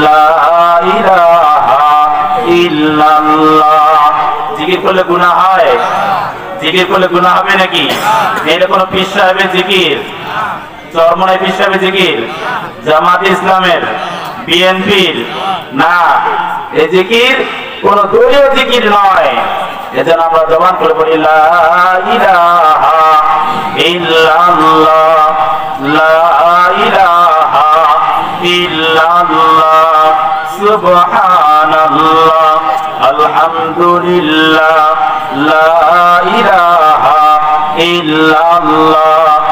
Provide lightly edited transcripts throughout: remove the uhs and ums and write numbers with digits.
লা ইলাহা ইল্লাল্লাহ। জিকির করলে গুনাহ হয়? জিকির করলে গুনাহ হবে নাকি? এটা কোনো পীর সাহেবের জিকির, চরমনাই পীর সাহেবের জিকির, জামাত ইসলামের, বিএনপির না, এই জিকির কোন দলীয় জিকির নয়। এজন্য আমরা জবান করে বলি লা ইলাহা ইল্লাল্লাহ, লা ইলাহা ইল্লাল্লাহ, সুবহানাল্লাহ, আলহামদুলিল্লাহ, লা ইলাহা ইল্লাল্লাহ,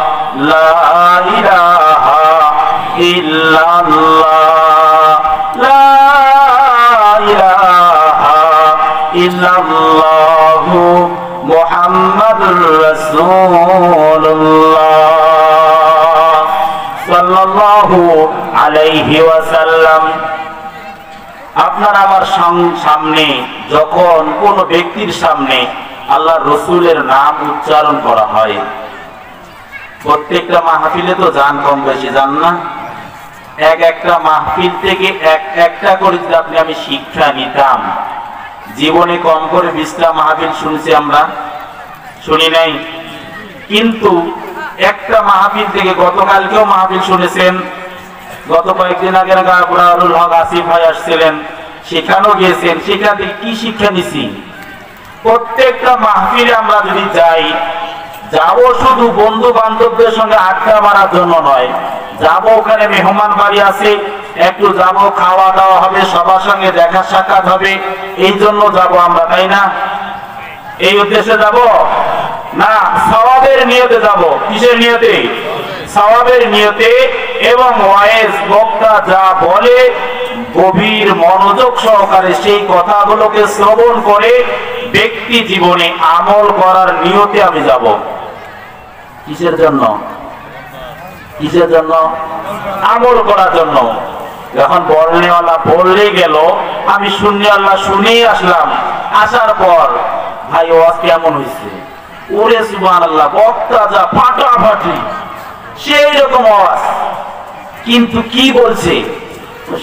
লা ইলাহা ইল্লাল্লাহ, লা ইলাহা ইল্লাল্লাহু মুহাম্মাদুর রাসূলুল্লাহ সাল্লাল্লাহু আলাইহি ওয়াসাল্লাম। আপনার আমার সামনে যখন কোন ব্যক্তির সামনে আল্লাহর রাসূলের নাম উচ্চারণ করা হয়, প্রত্যেকটা মাহফিলে তো যান, কম বেশি যান না? একটা মাহফিল থেকে একটা করে যদি আমি শিক্ষা নিতাম, জীবনে কম করে 20টা মাহফিল শুনছি আমরা, শুনি নাই? কিন্তু একটা মাহফিল থেকে, গতকালকেও মাহফিল শুনেছেন, গত কয়েকদিন আগে আবরারুল হক আসিফ ভাই আসছিলেন, সেখানেও গিয়েছেন, সেখান থেকে কি শিক্ষা নিছি? প্রত্যেকটা মাহফিলে আমরা যদি যাই, যাবো শুধু বন্ধু বান্ধবদের সঙ্গে আড্ডা মারার জন্য নয়, যাবো ওখানে মেহমান বাড়ি আছে, একটু যাবো, খাওয়া দাওয়া হবে, সবার সঙ্গে দেখা সাক্ষাৎ হবে, এই জন্য যাবো আমরা, তাই না? এই উদ্দেশ্যে যাব না, সওয়াবের নিয়তে যাব। কিসের নিয়তে? সওয়াবের নিয়তে। এবং ওয়াইজ বক্তা যা বলে গভীর মনোযোগ সহকারে সেই কথাগুলোকে শ্রবণ করে ব্যক্তি জীবনে আমল করার নিয়তে আমি যাব। কিসের জন্য? কিসের জন্য? আমল করার জন্য। যখন বলনেওয়ালা বললেই গেল, আমি শুননেওয়ালা শুনেই আসলাম, আসার পর ভাই ওয়াজ কেমন হয়েছে, ওরে সুবহানাল্লাহ, বক্তা যা ফাটাফাটি, সেই রকম আওয়াজ, কিন্তু কি বলছে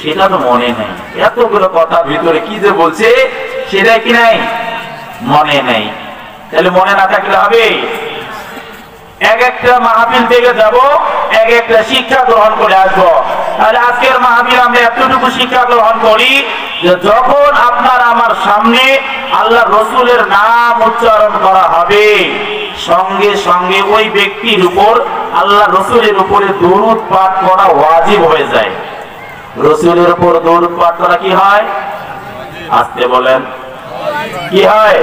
সেটা তো মনে নেই। এতগুলো কথা ভিতরে কি যে বলছে সেটা কি নাই, মনে নেই। তাহলে মনে না থাকলে হবে? একটা মাহফিল থেকে যাব, একটা শিক্ষা গ্রহণ করে আসবো। তাহলে আজকের মাহফিল আমরা এতটুকু শিক্ষা গ্রহণ করি যে যখন আপনার আমার সামনে আল্লাহ রসুলের নাম উচ্চারণ করা হবে, সঙ্গে সঙ্গে ওই ব্যক্তির উপর আল্লাহ রসুলের উপরে দরুদ পাঠ করা ওয়াজিব হয়ে যায়। রসুলের উপর দরুদ পাঠ করা কি হয়? আসতে বলেন, কি হয়?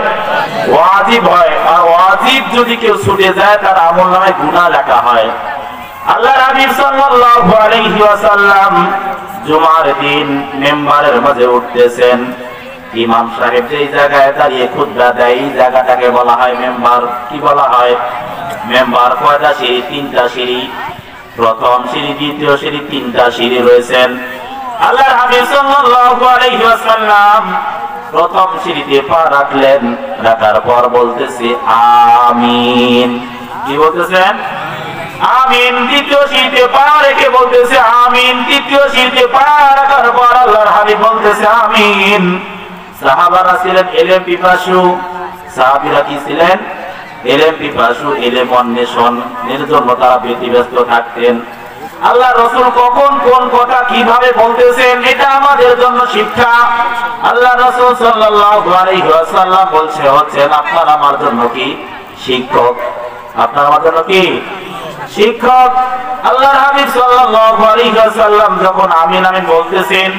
ওয়াজিব হয়। আর ওয়াজিব যদি কেউ ছুটে যায়, তার আমলনামায় গুনাহ লেখা হয়। আল্লাহর হাবিব সাল্লাল্লাহু আলাইহি ওয়াসাল্লাম জুমার দিন মিম্বারের মাঝে উঠতেছেন। ইমাম সাহেব যেই জায়গায় দাঁড়িয়ে খুতবা দেয়, এই জায়গাটাকে বলা হয় মিম্বার। কি বলা হয়? মিম্বার। কয়টা সিঁড়ি? 3টা সিঁড়ি। প্রথম সিঁড়ি, দ্বিতীয় সিঁড়ি, 3টা সিঁড়ি রয়েছেন। আল্লাহর হাবিব সাল্লাল্লাহু আলাইহি ওয়াসাল্লাম প্রথম সিঁড়িতে পা রাখলেন, রাখার পর বলতেছে আমিন। কি বলতেছেন? আমিন। দ্বিতীয় সিঁড়িতে পা রেখে বলতেছে আমিন। তৃতীয় সিঁড়িতে পা রাখার পর আল্লাহর হাবিব বলতেছে আমিন। সাহাবারা ছিলেন ইলম পিপাসু। সাহাবীরা কি ছিলেন? ইলম পিপাসু, ইলম অন্বেষণের জন্য তারা ব্যতিব্যস্ত থাকতেন। আল্লাহ রাসূল কখন কোন কথা কিভাবে বলতেছেন, এটা আমাদের জন্য শিক্ষা। আল্লাহ রাসূল সাল্লাল্লাহু আলাইহি ওয়াসাল্লাম হচ্ছেন আপনার আমার জন্য কি শিক্ষক। আপনার আমার জন্য কি শিক্ষক। আল্লাহর হাবিব সাল্লাল্লাহু আলাইহি ওয়াসাল্লাম যখন আমিন আমিন বলতেছেন,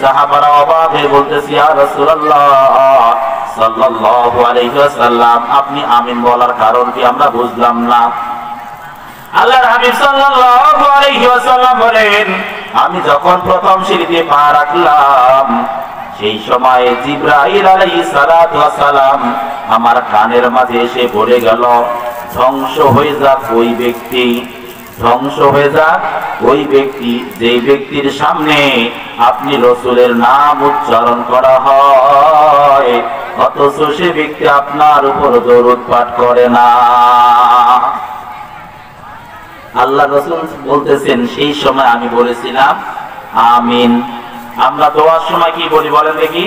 সাহাবারা অবাক হয়ে বলতেছে ইয়া রাসূলুল্লাহ সাল্লাল্লাহু আলাইহি ওয়াসাল্লাম, আপনি আমিন বলার কারণ কি আমরা বুঝলাম না। আল্লাহর হাবিব সাল্লাল্লাহু আলাইহি ওয়াসাল্লাম বলেন, আমি যখন প্রথম সিঁড়িতে পা রাখলাম, সেই সময় জিবরাইল আলাইহিস সালাতু ওয়াস সালাম আমার কানের মাঝে এসে পড়ে গেল, ধ্বংস হয়ে যাক ওই ব্যক্তি, ধ্বংস হয়ে যাক ওই ব্যক্তি যেই ব্যক্তির সামনে আপনি রাসূলের নাম উচ্চারণ করা হয়, অথচ সে ব্যক্তি আপনার উপর দরুদ পাঠ করে না। আল্লাহ রাসূল বলতেছেন, সেই সময় আমি বলেছিলাম আমিন। আমরা দোয়ার সময় কি বলি বলেন দেখি,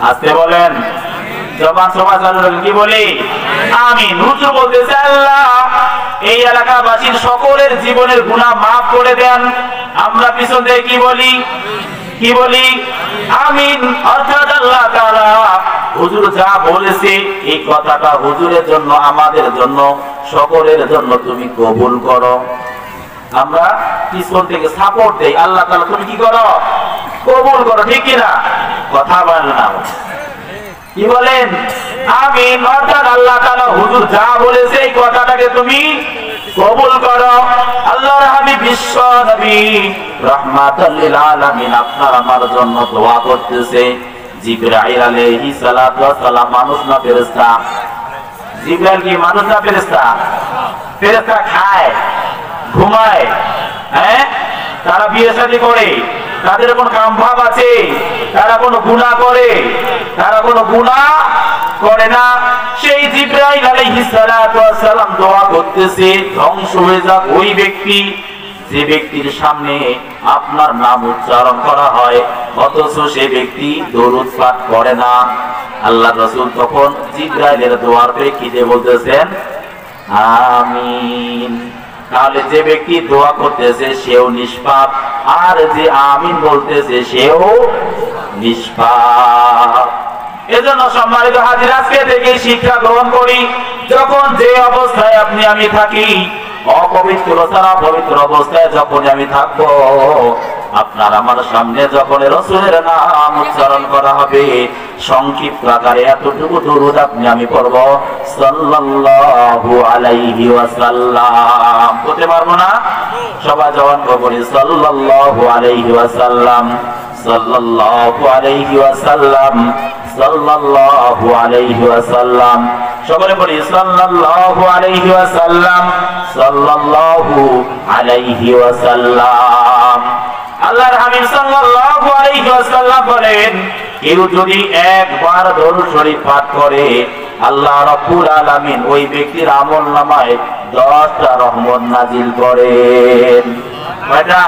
আস্তে বলেন, জবান সবাই চালু রাখেন, কি বলি? আমিন। হুজুর বলতেছে আল্লাহ এই এলাকাবাসীর সকলের জীবনের গুনাহ মাফ করে দেন। আমরা পিছন থেকে কি বলি? কি বলি? আমিন। অর্থাৎ আল্লাহ তাআলা হুজুর যা বলেছে এই কথাটা হুজুরের জন্য, আমাদের জন্য, সকলের জন্য তুমি কবুল করো। আমরা পিছন থেকে সাপোর্ট দেই, আল্লাহ তাআলা তুমি কি করো? কবুল করো, ঠিক কিনা? কথা বলেন না, কি বলেন? আমিন। অর্থাৎ আল্লাহ তাআলা হুজুর যা বলেছে এই কথাটাকে তুমি কবুল করো। আল্লাহর হাবিব বিশ্ব নবী রাহমাতাল লিল আলামিন আপনার আমার জন্য দোয়া করতেছে। জিবরাইল আলাইহিস সালাতু ওয়াস সালাম মানুষ না ফেরেশতা? জিবরাইল কি মানুষ না ফেরেশতা? ফেরেশতা খায়, ঘুমায়, হ্যাঁ, তারা বিয়ে শাদী করে, তাদের কোন কাম ভাব আছে? তারা কোন গুনাহ করে? তারা কোন গুনাহ করে না। সেই জিবরাইল আলাইহিস সালাতু ওয়াস সালাম দোয়া করতেছে ধ্বংস হয়ে যাক ওই ব্যক্তি যে ব্যক্তির সামনে আপনার নাম উচ্চারণ করা হয় অথচ সে ব্যক্তি দরুদ পাঠ করে না। আল্লাহ রাসূল তখন জিবরাইলের দোয়ার প্রেক্ষিতে বলতেছেন আমিন। তাহলে যে ব্যক্তি দোয়া করতেছে সেও নিষ্পাপ, আর যে আমিন বলতেছে সেও নিষ্পাপ। এজন্য সম্মানিত হাজির, আজকে থেকে শিক্ষা গ্রহণ করি, যখন যে অবস্থায় আপনি আমি থাকি, অপবিত্র ছাড়া পবিত্র অবস্থায় যখন আমি থাকবো, আপনার আমার সামনে যখন রাসূলের নাম উচ্চারণ করা হবে সংক্ষিপ্ত আকারে এতটুকু দরুদ আপনি আমি পড়ব সাল্লাল্লাহু আলাইহি ওয়াসাল্লাম। বলতে পারবো না? সবাই জবান করে সাল্লাল্লাহু আলাইহি ওয়াসাল্লাম, সাল্লাল্লাহু আলাইহি ওয়াসাল্লাম, সাল্লাল্লাহু আলাইহি ওয়াসাল্লাম। সকলে বলি সাল্লাল্লাহু আলাইহি ওয়াসাল্লাম, সাল্লাল্লাহু আলাইহি ওয়াসাল্লাম। আল্লাহর হাবিব সাল্লাল্লাহু আলাইহি ওয়াসাল্লাম বলেন, কেউ যদি একবার দরুদ শরীফ পাঠ করে আল্লাহ রাব্বুল আলামিন ওই ব্যক্তির আমলনামায় 10টা রহমত নাজিল করেন। কয়টা?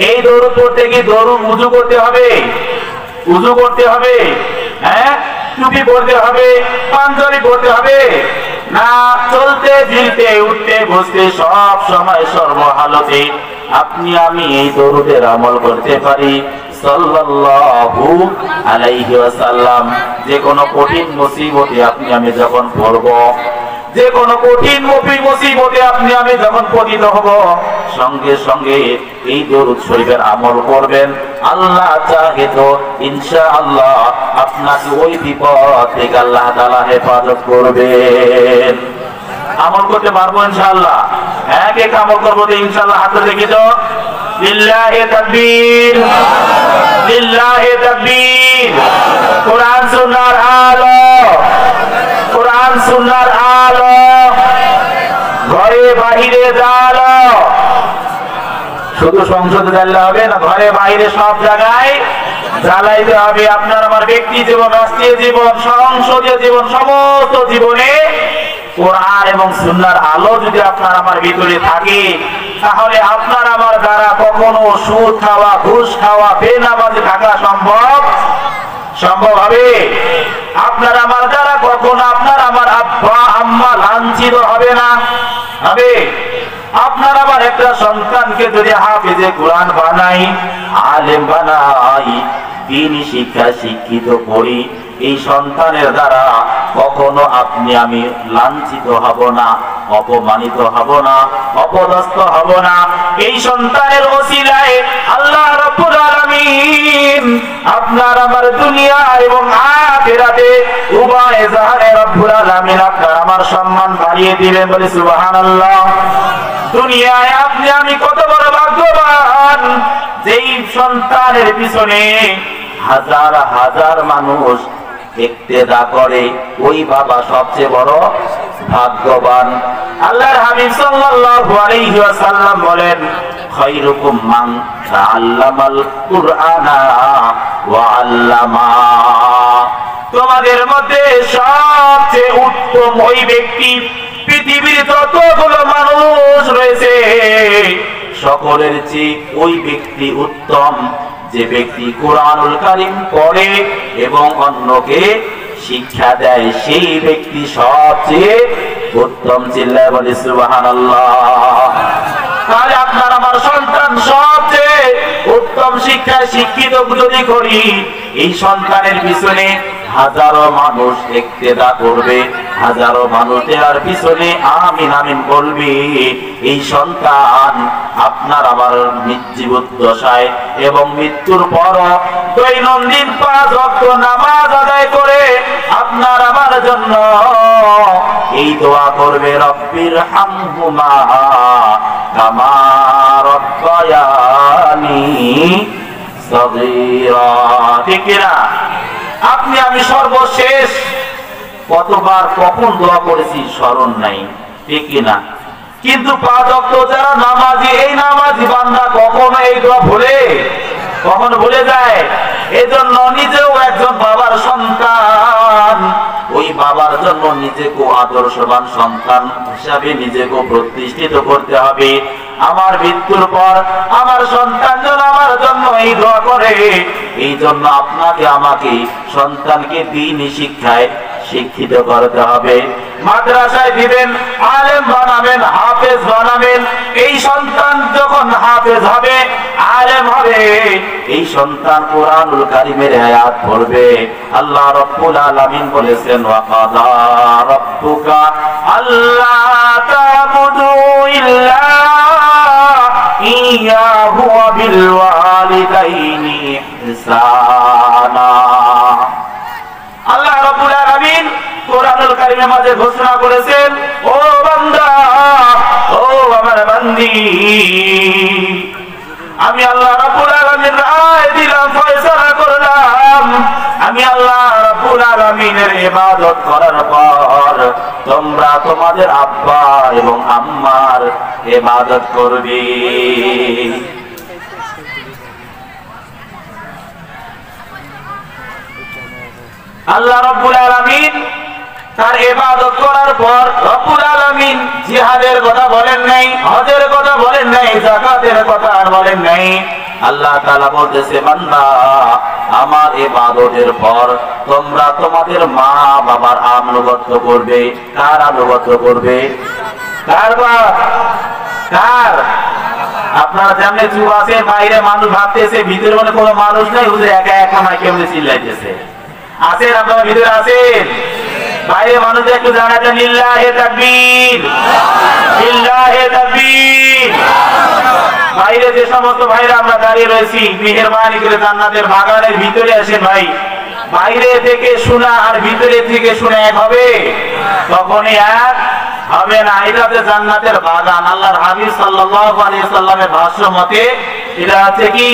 এই দরুদ পড়তে কি দরুদ ওযু করতে হবে? ওযু করতে হবে? হ্যাঁ, টুপি পরতে হবে, পাঞ্জাবি পরতে হবে না? চলতে ফিরতে উঠতে বসতে সব সময় সর্বহালতে আপনি আমি এই দরুদের আমল করতে পারি সাল্লাল্লাহু আলাইহি ওয়াসাল্লাম। যে কোনো কঠিন মুসিবতে আপনি আমি যখন পড়ব, যে কোনো কঠিন মুসিবতে আপনি আমি যখন পতিত হব, সঙ্গে সঙ্গে এই দরুদ শরীফের আমল করবেন। আল্লাহ চাহে তো ইনশাআল্লাহ আপনাকে ওই বিপদ থেকে আল্লাহ তাআলা হেফাজত করবেন। আমল করতে পারবো ইনশাআল্লাহ? হ্যাঁ, কে আমল করবো ইনশাআল্লাহ? হাত দেখি তো। লিল্লাহি তাকবীর, লিল্লাহি তাকবীর। কোরআন সুন্নাহর আলো, কোরআন সুন্নাহর আলো ঘরে বাহিরে জ্বালো। শুধু সংসদে জ্বাললে হবে না, ঘরে বাইরে সব জায়গায় জ্বালাইতে হবে। আপনার আমার ব্যক্তি জীবন, রাষ্ট্রীয় জীবন, সংসদীয় জীবন, সমস্ত জীবনে কোরআন এবং সুন্নাহর আলো যদি আপনার আমার ভিতরে থাকে, তাহলে আপনার আমার দ্বারা কখনো সুদ খাওয়া, ঘুষ খাওয়া, বেনামাজি থাকা সম্ভব হবে? আপনার আমার দ্বারা কখনো আপনার আমার আব্বা আম্মা লাঞ্ছিত হবে না? হবে? আপনার আমার একটা সন্তানকে যদি হাফেজে কোরআন বানাই, আলেম বানাই, দ্বীনি শিক্ষা শিক্ষিত করি, এই সন্তানের দ্বারা কখনো আপনি আমি লাঞ্ছিত হব না, অপমানিত হব না, অপদস্থ হব না। এই সন্তানের ওসিলায় আল্লাহ রাব্বুল আলামিন আপনার আমার দুনিয়া এবং আখিরাতে উভয় জাহানে রাব্বুল আলামিন আপনার আমার সম্মান বাড়িয়ে দিবেন। বলে সুবহানাল্লাহ। দুনিয়ায় আপনি আমি কত বড় ভাগ্যবান, যেই সন্তানের পিছনে হাজার হাজার মানুষ ইক্তেদা করে, ওই বাবা সবচেয়ে বড় ভাগ্যবান। আল্লাহর হাবিব সাল্লাল্লাহু আলাইহি ওয়াসাল্লাম বলেন, খায়রুকুম মান তাআল্লামাল কুরআনা ওয়া আল্লামা। তোমাদের মধ্যে সবচেয়ে উত্তম ওই ব্যক্তি, পৃথিবীর যতগুলো মানুষ রয়েছে সকলের চেয়ে ওই ব্যক্তি উত্তম যে ব্যক্তি কোরআনুল কারীম পড়ে এবং অন্যকে শিক্ষা দেয় সেই ব্যক্তি সবচেয়ে উত্তম। চিল্লায় বলি সুবহানাল্লাহ। তাহলে আপনার আমার সন্তান সবচেয়ে উত্তম শিক্ষায় শিক্ষিত যদি করি, এই সন্তানের পিছনে হাজারো মানুষ ইক্তেদা করবে, হাজারো মানুষ এর পিছনে আমিন আমিন বলবে। এই সন্তান আপনার আমার জীবদ্দশায় এবং মৃত্যুর পর দৈনন্দিন 5 ওয়াক্ত নামাজ আদায় করে আপনার আমার জন্য এই দোয়া করবে, রব্বির হামহুমা কামা রাব্বায়ানি সগীরা। ঠিক না? আপনি আমি সর্বশেষ কতবার কখন দোয়া করেছি স্মরণ নাই, ঠিক না? কিন্তু 5 ওয়াক্ত যারা নামাজি, এই নামাজি বান্দা কখনো এই দোয়া কখনো ভুলে যায়। এজন্য নিজেও একজন বাবার সন্তান, ওই বাবার জন্য নিজেকে আদর্শবান সন্তান হিসাবে নিজেকে প্রতিষ্ঠিত করতে হবে। আমার মৃত্যুর পর আমার সন্তান যেন আমার জন্য এই দোয়া করে। এই জন্য আপনাকে আমাকে সন্তানকে দ্বীনি শিক্ষায় শিক্ষিত করতে হবে। মাদ্রাসায় দিবেন, আলেম বানাবেন, হাফেজ বানাবেন। এই সন্তান যখন হাফেজ হবে, আলেম হবে, এই সন্তান কোরআনুল কারীমের আয়াত পড়বে। আল্লাহ রাব্বুল আলামিন বলেছেন, ওয়া কাযা রাব্বুকা আল্লা তা'বুদু ইল্লা ইয়াহু ওয়া বিল ওয়ালিদাইনি ইহসানা। আল্লাহ রাব্বুল আলামিন কোরআনুল কারীমের মাঝে ঘোষণা করেছেন, ও বান্দা, ও আমার বান্দি, আমি আল্লাহ রাব্বুল আলামিন রায় দিলাম, ফয়সালা করলাম, আমি আল্লাহ রাব্বুল আলামিনের ইবাদত করার পর তোমরা তোমাদের আব্বা এবং আম্মার ইবাদত করবে। আল্লাহ রাব্বুল আলামিন তার ইবাদত করার পর রব্বুল আলামিন জিহাদের কথা বলেন নাই, হজের কথা বলেন নাই, যাকাতের কথা আর বলেন নাই। আল্লাহ তাআলা বলতেছে, বান্দা, আমার ইবাদতের পর তোমরা তোমাদের মা বাবার আনুগত্য করবে। কার আনুগত্য করবে? কার? আপনারা জানেন চুপ আছে, বাইরে মানুষ ভাবতেছে ভিতরে মনে কোনো মানুষ নাই, হুজুর একা একা না কেমনে চিল্লাইতেছে। আছেন আপনারা ভিতরে আছেন? বাইরে মানুষ একটু জানাতে লিল্লাহে তাকবীর, লিল্লাহে তাকবীর। বাইরে যে সমস্ত ভাইরা আমরা দাঁড়িয়ে রয়েছি, মেহেরবানি করে জান্নাতের বাগানের ভিতরে আসেন ভাই। বাইরে থেকে শোনা আর ভিতরে থেকে শোনা এক হবে? তখনই এক হবে না। এটা যে জান্নাতের বাগান, আল্লাহর হাবিব সাল্লাল্লাহু আলাইহি সাল্লামের ভাষ্য মতে এটা আছে কি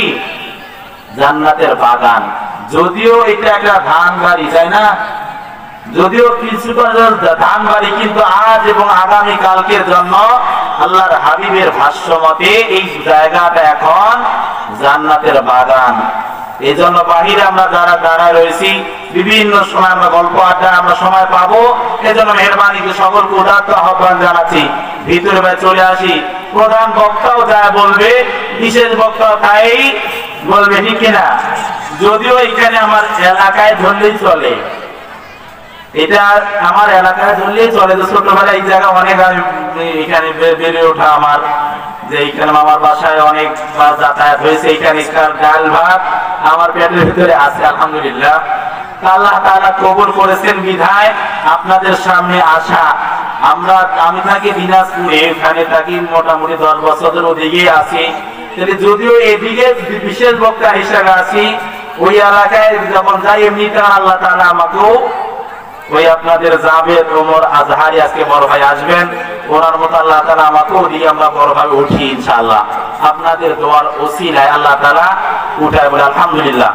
জান্নাতের বাগান। যদিও এটা একটা ধান বাড়ি, তাই না? যদিও কিছু ধান বাড়ি, কিন্তু আজ এবং আগামী কালকের জন্য আল্লাহর হাবিবের ভাষ্য মতে এই জায়গাটা এখন জান্নাতের বাগান। এই জন্য বাহিরে আমরা যারা দাঁড়ায় রয়েছি, বিভিন্ন সময় আমরা গল্প আড্ডা আমরা সময় পাবো। এই জন্য মেহরবানিকে সকলকে উদাত্ত আহ্বান জানাচ্ছি, ভিতরে চলে আসি। প্রধান বক্তাও যা বলবে, বিশেষ বক্তাও তাই বলবে, ঠিক কিনা? যদিও এখানে আমার এলাকায় ধরলেই চলে, এটা আমার এলাকায় ধরলেই চলে। তো ছোটবেলায় এই জায়গা অনেক এখানে বেড়ে ওঠা আমার, যে এখানে আমার বাসায় অনেক যাতায়াত হয়েছে। এখানে ডাল ভাত আমার পেটের ভিতরে আছে, আলহামদুলিল্লাহ। আল্লাহ তাআলা কবুল করেছেন বিধায় আপনাদের সামনে আসা। আমি থাকি দিনাজপুরে, এখানে থাকি মোটামুটি 10 বছরের ওদিকে আছি। যদিও এদিকে বিশেষ বক্তা হিসেবে আছি, ওই এলাকায় যখন যাই এমনিতে আল্লাহ তাআলা আমাকেও ওই আপনাদের জাবেদ ওমর আজহারি আজকে বড় ভাই আসবেন, ওনার মতো আল্লাহ তাআলা আমাকেও দিয়ে আমরা বড় ভাই উঠি ইনশাআল্লাহ। আপনাদের দোয়ার ওসিলায় আল্লাহ তাআলা উঠায় বলে আলহামদুলিল্লাহ।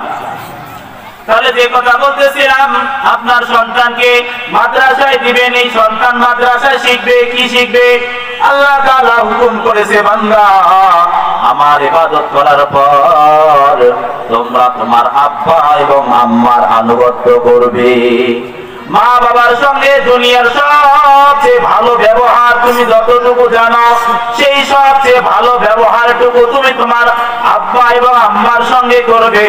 তাহলে যে কথা বলতেছিলাম, আপনার সন্তানকে মাদ্রাসায় দিবেন, এই সন্তান মাদ্রাসায় শিখবে। কি শিখবে? আল্লাহ তাআলা হুকুম করেছে, বান্দা, আমার ইবাদত করার পর তোমরা তোমার আব্বা এবং আম্মার আনুগত্য করবে। মা বাবার সঙ্গে দুনিয়ার সবচেয়ে ভালো ব্যবহার তুমি যতটুকু জানো, সেই সবচেয়ে ভালো ব্যবহারটুকু তুমি তোমার আব্বা এবং আম্মার সঙ্গে করবে।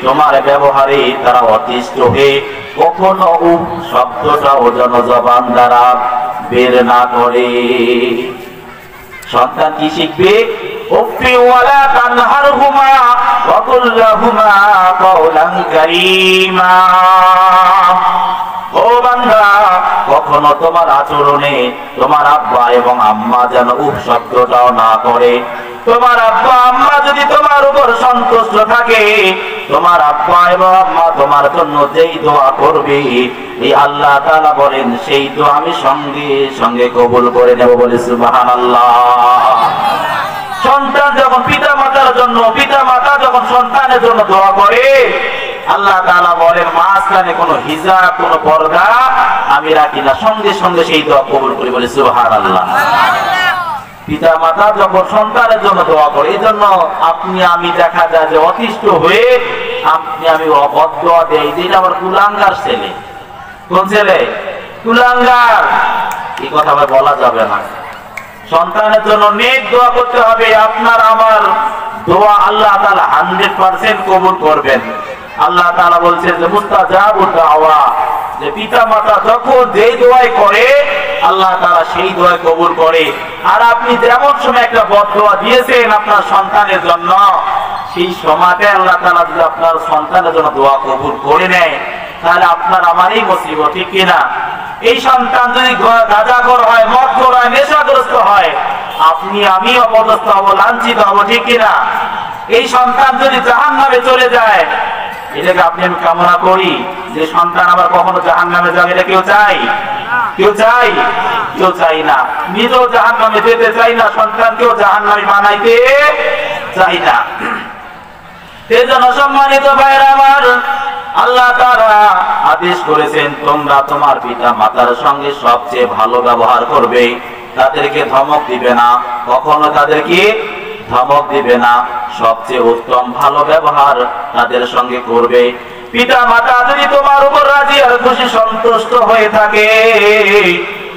তোমার ব্যবহারে তারা অতিষ্ঠ হয়ে কখনো উফ শব্দটাও যেন জবান দ্বারা বের না করে। সন্তান কি শিখবে? উফি ওয়ালা তানহারহুমা ওয়া কুল লাহুমা কাওলান কারীমা। ও বান্দা, কখনো তোমার আচরণে তোমার আব্বা এবং আম্মা যেন উফ শব্দটাও না করে। তোমার আব্বা আম্মা যদি তোমার উপর সন্তুষ্ট থাকে, তোমার আব্বা এবং আম্মা তোমার জন্য যেই দোয়া করবে, এই আল্লাহ তাআলা বলেন সেই দোয়া আমি সঙ্গে সঙ্গে কবুল করে নেব। বলে সুবহানাল্লাহ। সন্তান যখন পিতা মাতার জন্য, পিতা মাতা যখন সন্তানের জন্য দোয়া করে, আল্লাহ তাআলা বলেন মাঝখানে কোনো হিজাব কোনো পর্দা আমি রাখি না, সঙ্গে সঙ্গে সেই দোয়া কবুল করি। বলে সুবহানাল্লাহ। পিতা মাতা যখন সন্তানের জন্য দোয়া করে, এই জন্য আপনি আমি দেখা যায় যে অতিষ্ঠ হয়ে আপনি আমি বদদোয়া দেই যে এটা আমার কুলাঙ্গার ছেলে। কোন ছেলে? কুলাঙ্গার। এই কথা আবার বলা যাবে না। সন্তানের জন্য নেক দোয়া করতে হবে। আপনার আমার দোয়া আল্লাহ তাআলা 100% কবুল করবেন। আল্লাহ তাআলা বলছেন যে মুস্তাজাবুদ দাওয়া, যে পিতা মাতা যখন যেই দোয়াই করে আল্লাহ তাআলা সেই দোয়া কবুল করে। আর আপনি যেমন সময় একটা বদদোয়া দিয়েছেন আপনার সন্তানের জন্য, সেই সময়তে আল্লাহ তাআলা যদি আপনার সন্তানের জন্য দোয়া কবুল করে নেয়, তাহলে আপনার আমারই মুসিবত, ঠিক কিনা? এই সন্তান যদি গাঁজাখোর হয়, মদখোর হয়, নেশাগ্রস্ত হয়, আপনি আমি অপদস্থ হব, লাঞ্ছিত হব, ঠিক কিনা? এই সন্তান যদি জাহান্নামে চলে যায়, এটাকে আপনি আমি কামনা করি যে সন্তান আবার কখনো জাহান্নামে যাবে? এটা কেউ চাই? কেউ চাই? কেউ চাই না। নিজেও জাহান্নামে যেতে চাই না, সন্তানকেও জাহান্নামে বানাইতে চাই না। সেজন্য সম্মানিত ভাইরা আমার, আল্লাহ তাআলা আদেশ করেছেন তোমরা তোমার পিতা মাতার সঙ্গে সবচেয়ে ভালো ব্যবহার করবে। তাদেরকে ধমক দিবে না, কখনো তাদেরকে ধমক দিবে না। সবচেয়ে উত্তম ভালো ব্যবহার তাদের সঙ্গে করবে। পিতা মাতা যদি তোমার উপর রাজি আর খুশি সন্তুষ্ট হয়ে থাকে,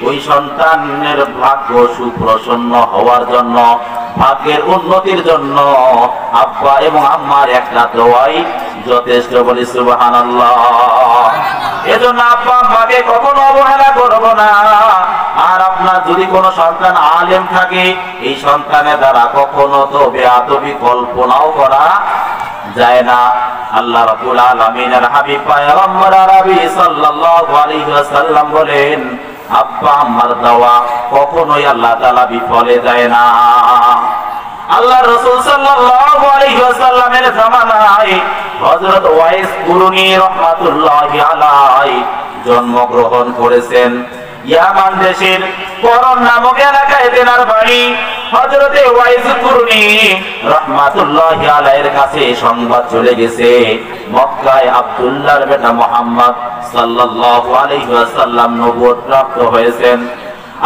ওই সন্তানের ভাগ্য সুপ্রসন্ন হওয়ার জন্য, ভাগ্যের উন্নতির জন্য আব্বা এবং আম্মার একটা দোয়াই যথেষ্ট। বলি সুবহানাল্লাহ। এজন্য আব্বা আম্মাকে কখনো অবহেলা করব না। আর আপনার যদি কোনো সন্তান আলেম থাকে, এই সন্তানের দ্বারা কখনো তো বেয়াদবি কল্পনাও করা যায় না। আল্লাহ রাব্বুল আলামিনের হাবিব পয়গম্বর আরবি সাল্লাল্লাহু আলাইহি ওয়াসাল্লাম বলেন, আব্বা আম্মার দোয়া কখনোই আল্লাহ তাআলা বিফলে দেয় না। আল্লাহ রাসূল সাল্লাল্লাহু আলাইহি ওয়াসাল্লামের জামানায় হযরত ওয়াইস কুরুনী রাহমাতুল্লাহি আলাইহি জন্মগ্রহণ করেছেন। ইয়ামান দেশের করন নামক এলাকায় তেনার বাড়ি। হযরতে ওয়াইস কুরুনী রাহমাতুল্লাহি আলাইহির কাছে সংবাদ চলে গেছে, মক্কায় আব্দুল্লাহর বেটা মুহাম্মদ সাল্লাল্লাহু আলাইহি ওয়াসাল্লাম নবুয়ত প্রাপ্ত হয়েছেন।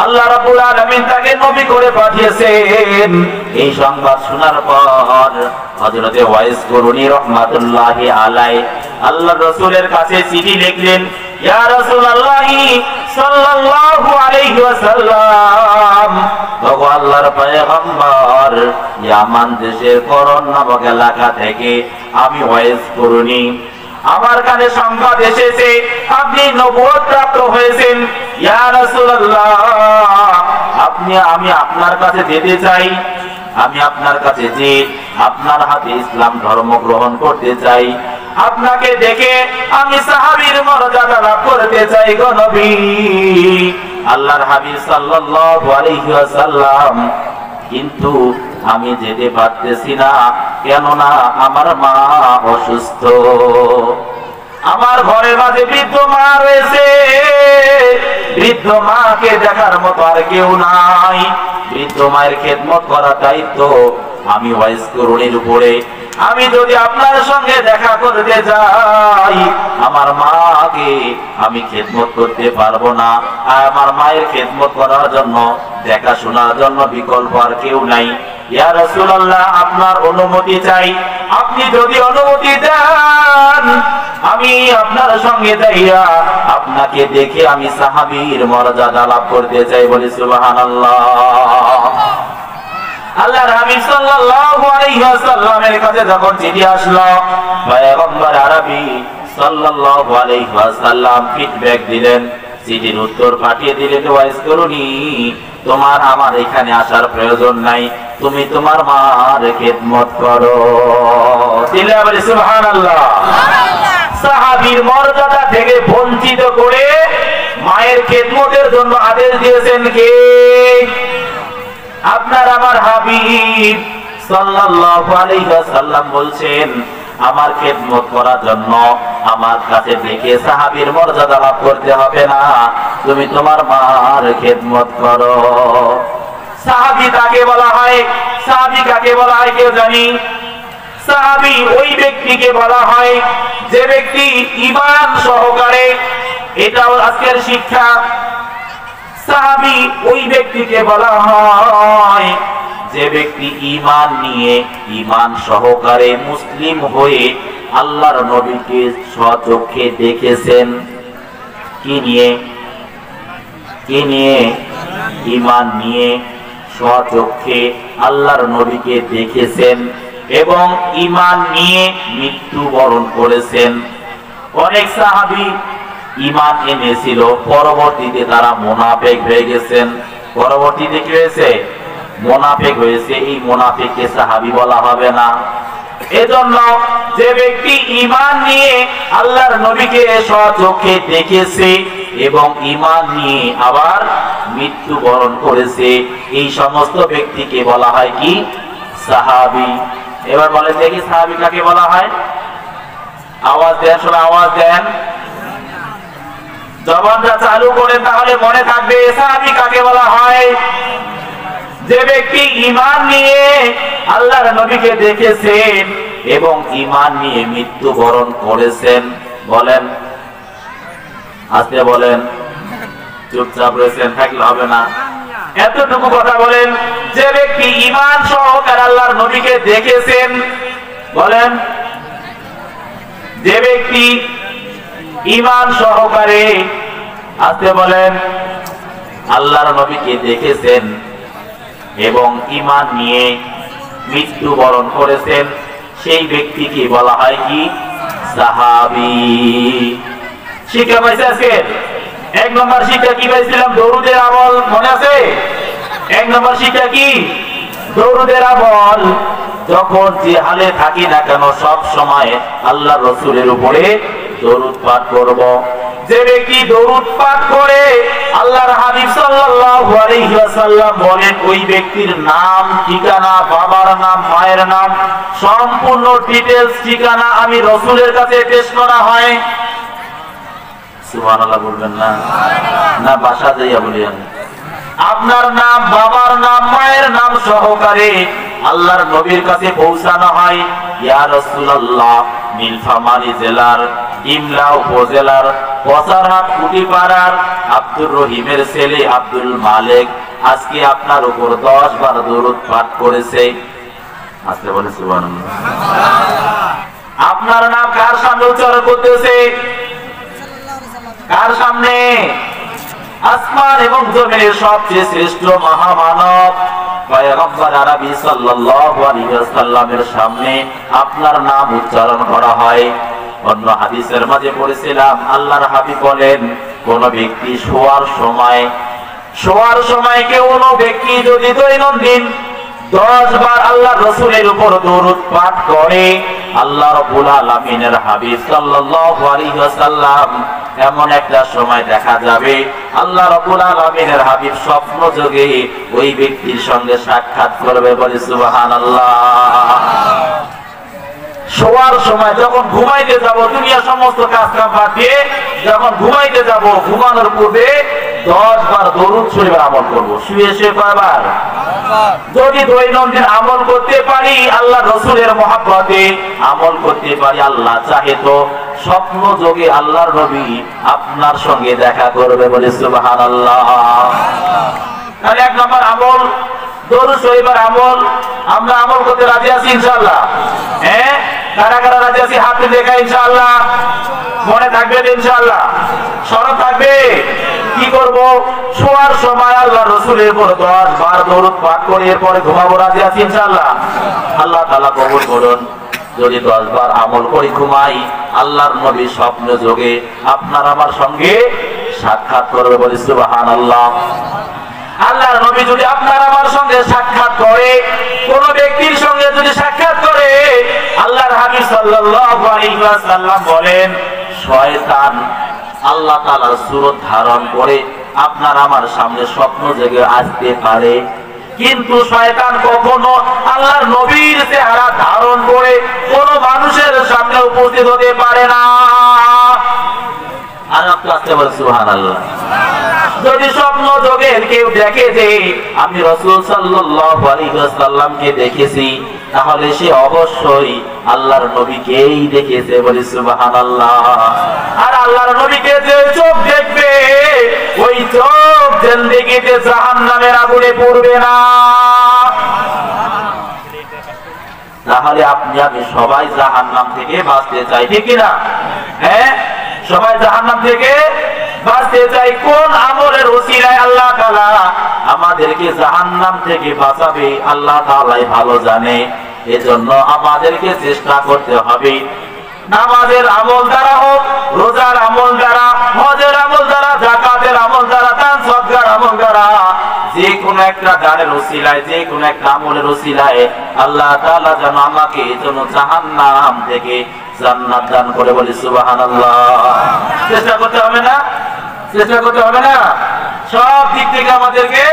আল্লাহ রাব্বুল আলামিন তাকে নবী করে পাঠিয়েছেন। এই সংবাদ শোনার পর হযরতে ওয়াইস কুরুনী রাহমাতুল্লাহি আলাইহি আল্লাহর রাসূলের কাছে চিঠি লিখলেন, ইয়া রাসূলুল্লাহি সাল্লাল্লাহু আলাইহি ওয়াসাল্লাম, ওগো আল্লাহর পয়গম্বর, ইয়ামান দেশের করন নামক এলাকা থেকে আমি ওয়াইস কুরুনী, আমার কানে সংবাদ এসেছে আপনি নবুয়ত প্রাপ্ত হয়েছেন। ইয়া রাসূলুল্লাহ, আমি আপনার কাছে যেতে চাই। আমি আপনার কাছে যে আপনার হাতে ইসলাম ধর্ম গ্রহণ করতে চাই। আপনাকে দেখে আমি সাহাবীর মর্যাদা লাভ করতে চাই গো নবী। আল্লাহর হাবিব সাল্লাল্লাহু আলাইহি ওয়াসাল্লাম, কিন্তু আমি যেতে পারতেছি না, কেননা আমার মা অসুস্থ। আমার ঘরের মাঝে বৃদ্ধ মা রয়েছে, বৃদ্ধ মাকে দেখার মতো আর কেউ নাই। বৃদ্ধ মায়ের খেদমত করার দায়িত্ব আমি ওয়াইস কুরুনীর উপরে। আমি যদি আপনার সঙ্গে দেখা করতে যাই, আমার মাকে আমি খেদমত করতে পারবো না। আর আমার মায়ের খেদমত করার জন্য, দেখাশোনার জন্য বিকল্প আর কেউ নাই। ইয়া রাসূলুল্লাহ, আপনার অনুমতি চাই। আপনি যদি অনুমতি দেন আমি আপনার সঙ্গে যাইয়া আপনাকে দেখে আমি সাহাবীর মর্যাদা লাভ করতে চাই, বলি সুবহানাল্লাহ। আল্লাহর হাবিব সাল্লাল্লাহু আলাইহি ওয়াসাল্লামের কাছে যখন চিঠি আসলো, পয়গম্বর আরবি সাল্লাল্লাহু আলাইহি ওয়াসাল্লাম ফিডব্যাক দিলেন, চিঠির উত্তর পাঠিয়ে দিলেন, ওয়াইস করুনি, তোমার আমার এখানে আসার প্রয়োজন নাই, তুমি তোমার মার খেদমত করো। দিলে বলে সুবহানাল্লাহ। সাহাবীর মর্যাদা থেকে বঞ্চিত করে মায়ের খেদমতের জন্য আদেশ দিয়েছেন কে? আপনার আমার হাবিব সাল্লাল্লাহু আলাইহি ওয়াসাল্লাম বলছেন, আমার খেদমত করার জন্য আমার কাছে দেখে সাহাবীর মর্যাদা লাভ করতে হবে না, তুমি তোমার মার খেদমত করো। সাহাবী তাকে বলা হয়, সাহাবী কাকে বলা হয় কেউ জানি? সাহাবী ওই ব্যক্তিকে বলা হয় যে ব্যক্তি ঈমান সহকারে, এটাও আজকের শিক্ষা, সাহাবী ওই ব্যক্তিকে বলা হয় যে ব্যক্তি ঈমান নিয়ে, ঈমান সহকারে মুসলিম হয়ে আল্লাহর নবীকে স্বচক্ষে দেখেছেন। কি নিয়ে? কি নিয়ে? ঈমান নিয়ে স্বচক্ষে আল্লাহর নবীকে দেখেছেন এবং ঈমান নিয়ে মৃত্যুবরণ করেছেন। অনেক সাহাবী ঈমান এনেছিল, পরবর্তীতে তারা মুনাফিক হয়ে গেছেন। পরবর্তীতে কি হয়েছে? মুনাফিক হয়েছে। এই মুনাফিককে সাহাবী বলা হবে না। এজন্য যে ব্যক্তি ঈমান নিয়ে আল্লাহর নবীকে স্বচক্ষে দেখেছে এবং ঈমান নিয়ে আবার মৃত্যুবরণ করেছে, এই সমস্ত ব্যক্তিকে বলা হয় কি? সাহাবী। এবার বলেন দেখি সাহাবী কাকে বলা হয়? আওয়াজ দেন, সবাই আওয়াজ দেন, জবানটা চালু করেন, তাহলে মনে থাকবে সাহাবী কাকে বলা হয়। যে ব্যক্তি ঈমান নিয়ে আল্লাহর নবীকে দেখেছেন এবং ঈমান নিয়ে মৃত্যুবরণ করেছেন। বলেন, আস্তে বলেন, চুপচাপ রয়েছেন, থাকলে হবে না। এতটুকু কথা বলেন, যে ব্যক্তি ঈমান সহকারে আল্লাহর নবীকে দেখেছেন। বলেন, যে ব্যক্তি ঈমান সহকারে, আস্তে বলেন, আল্লাহর নবীকে দেখেছেন এবং ঈমান নিয়ে মৃত্যুবরণ করেছেন, সেই ব্যক্তিকে বলা হয় কি? সাহাবী। শিক্ষা পাইছে আজকে? এক নম্বর শিক্ষা কি পাইছিলাম? দরুদের আমল, মনে আছে? এক নম্বর শিক্ষা কি? দরুদের আমল। যখন যে হালে থাকি না কেন সব সময় আল্লাহর রাসূলের উপরে দরুদ পাঠ করব। যে ব্যক্তি দরুদ পাঠ করে আল্লাহর হাবিব সাল্লাল্লাহু আলাইহি ওয়াসাল্লাম বলেন, ওই ব্যক্তির নাম, ঠিকানা, বাবার নাম, মায়ের নাম, সম্পূর্ণ ডিটেইলস ঠিকানা আমি রাসূলের কাছে পেশ করা হয়। সুবহানাল্লাহ বলবেন না? না বাসা যাইয়া বলেন। আপনার নাম, বাবার নাম, মায়ের নাম সহকারে আল্লাহর নবীর কাছে পৌঁছানো হয়। ইয়া রাসূলুল্লাহ, নীলফামারী জেলার ইমলা উপজেলার পচারহাট কুটিপাড়ার আব্দুর রহিমের ছেলে আব্দুল মালিক আজকে আপনার উপর 10 বার দরুদ পাঠ করেছে। আজকে বলে সুবহানাল্লাহ। আপনার নাম কার সামনে উচ্চারণ করতেছে? কার সামনে? আসমান এবং জমিনের সবচেয়ে শ্রেষ্ঠ মহামানব পয়গম্বর আরবি সাল্লাল্লাহু আলাইহি ওয়াসাল্লামের সামনে আপনার নাম উচ্চারণ করা হয়। অন্য হাদিসের মাঝে পড়েছিলাম, আল্লাহর হাবিব বলেন, কোন ব্যক্তি শোয়ার সময় কেউ কোন ব্যক্তি যদি দৈনন্দিন 10 বার আল্লাহর রাসূলের উপর দরুদ পাঠ করে, আল্লাহ রাব্বুল আলামিনের হাবিব সাল্লাল্লাহু আলাইহি ওয়াসাল্লাম এমন একটা সময় দেখা যাবে আল্লাহ রাব্বুল আলামিনের হাবিব স্বপ্ন যোগে ওই ব্যক্তির সঙ্গে সাক্ষাৎ করবে, বলে সুবহানাল্লাহ। শোয়ার সময় যখন ঘুমাইতে যাব, দুনিয়া সমস্ত কাজ কাম বাদ দিয়ে যখন ঘুমাইতে যাব, ঘুমানোর পূর্বে 10 বার দরুদ শরীফের আমল করব। শুয়ে শুয়ে কয়বার? যদি দৈনন্দিন আমল করতে পারি, আল্লাহ রাসূলের মহব্বতে আমল করতে পারি, আল্লাহ চাহে তো স্বপ্ন যোগে আল্লাহর নবী আপনার সঙ্গে দেখা করবে, বলে সুবহানাল্লাহ। তাহলে এক নম্বর আমল দরুদ শরীফের আমল। আমরা আমল করতে রাজি আছি ইনশাআল্লাহ? হ্যাঁ, কারা কারা রাজি আছি হাত দেখা ইনশাআল্লাহ। মনে থাকবে ইনশাআল্লাহ, স্মরণ থাকবে। কি করব? শোয়ার সময় আল্লাহ রসুলের উপর 10 বার দরুদ পাঠ করে এরপরে ঘুমাবো। রাজি আছি ইনশাআল্লাহ? আল্লাহ তাআলা কবুল করুন। যদি 10 বার আমল করে ঘুমাই, আল্লাহর নবী স্বপ্ন যোগে আপনার আমার সঙ্গে সাক্ষাৎ করবে। বলি সুবহানাল্লাহ। আল্লাহর নবী যদি আপনার আমার সঙ্গে সাক্ষাৎ করে, কোন ব্যক্তির সঙ্গে যদি সাক্ষাৎ করে, আল্লাহর হাবিব সাল্লাল্লাহু আলাইহি ওয়াসাল্লাম বলেন, শয়তান আল্লাহ তাআলার সূরত ধারণ করে আপনার আমার সামনে স্বপ্ন জেগে আসতে পারে, কিন্তু শয়তান কখনো আল্লাহর নবীর চেহারা ধারণ করে কোন মানুষের সামনে উপস্থিত হতে পারে না। আর আপনি আসতে বলেন সুবহানাল্লাহ। যদি স্বপ্ন যোগে কেউ দেখে যে আমি রাসূল সাল্লাল্লাহু আলাইহি ওয়াসাল্লামকে দেখেছি, তাহলে সে অবশ্যই আল্লাহর নবীকেই দেখেছে। বলি সুবহানাল্লাহ। আর আল্লাহর নবীকে যে চোখ দেখবে, ওই চোখ জিন্দেগিতে জাহান্নামের আগুনে পড়বে না। তাহলে আপনি আমি সবাই জাহান্নাম থেকে বাঁচতে চাই, ঠিক কিনা? হ্যাঁ, সবাই জাহান্নাম থেকে বাঁচতে চাই। কোন আমলের ওসিলায় আল্লাহ তাআলা আমাদেরকে জাহান্নাম থেকে বাঁচাবে আল্লাহ তাআলাই ভালো জানে। এজন্য আমাদেরকে চেষ্টা করতে হবে, নামাজের আমল দ্বারা হোক, রোজার আমল দ্বারা, হজের আমল দ্বারা, যাকাতের আমল দ্বারা, দান সদকার আমল দ্বারা, যে কোনো একটা দানের ওসিলায়, যে কোনো একটা আমলের ওসিলায় আল্লাহ তাআলা যেন আমাকে যেন জাহান্নাম থেকে জান্নাত দান করে। বলি সুবহানাল্লাহ। চেষ্টা করতে হবে না? চেষ্টা করতে হবে না? সব দিক থেকে আমাদেরকে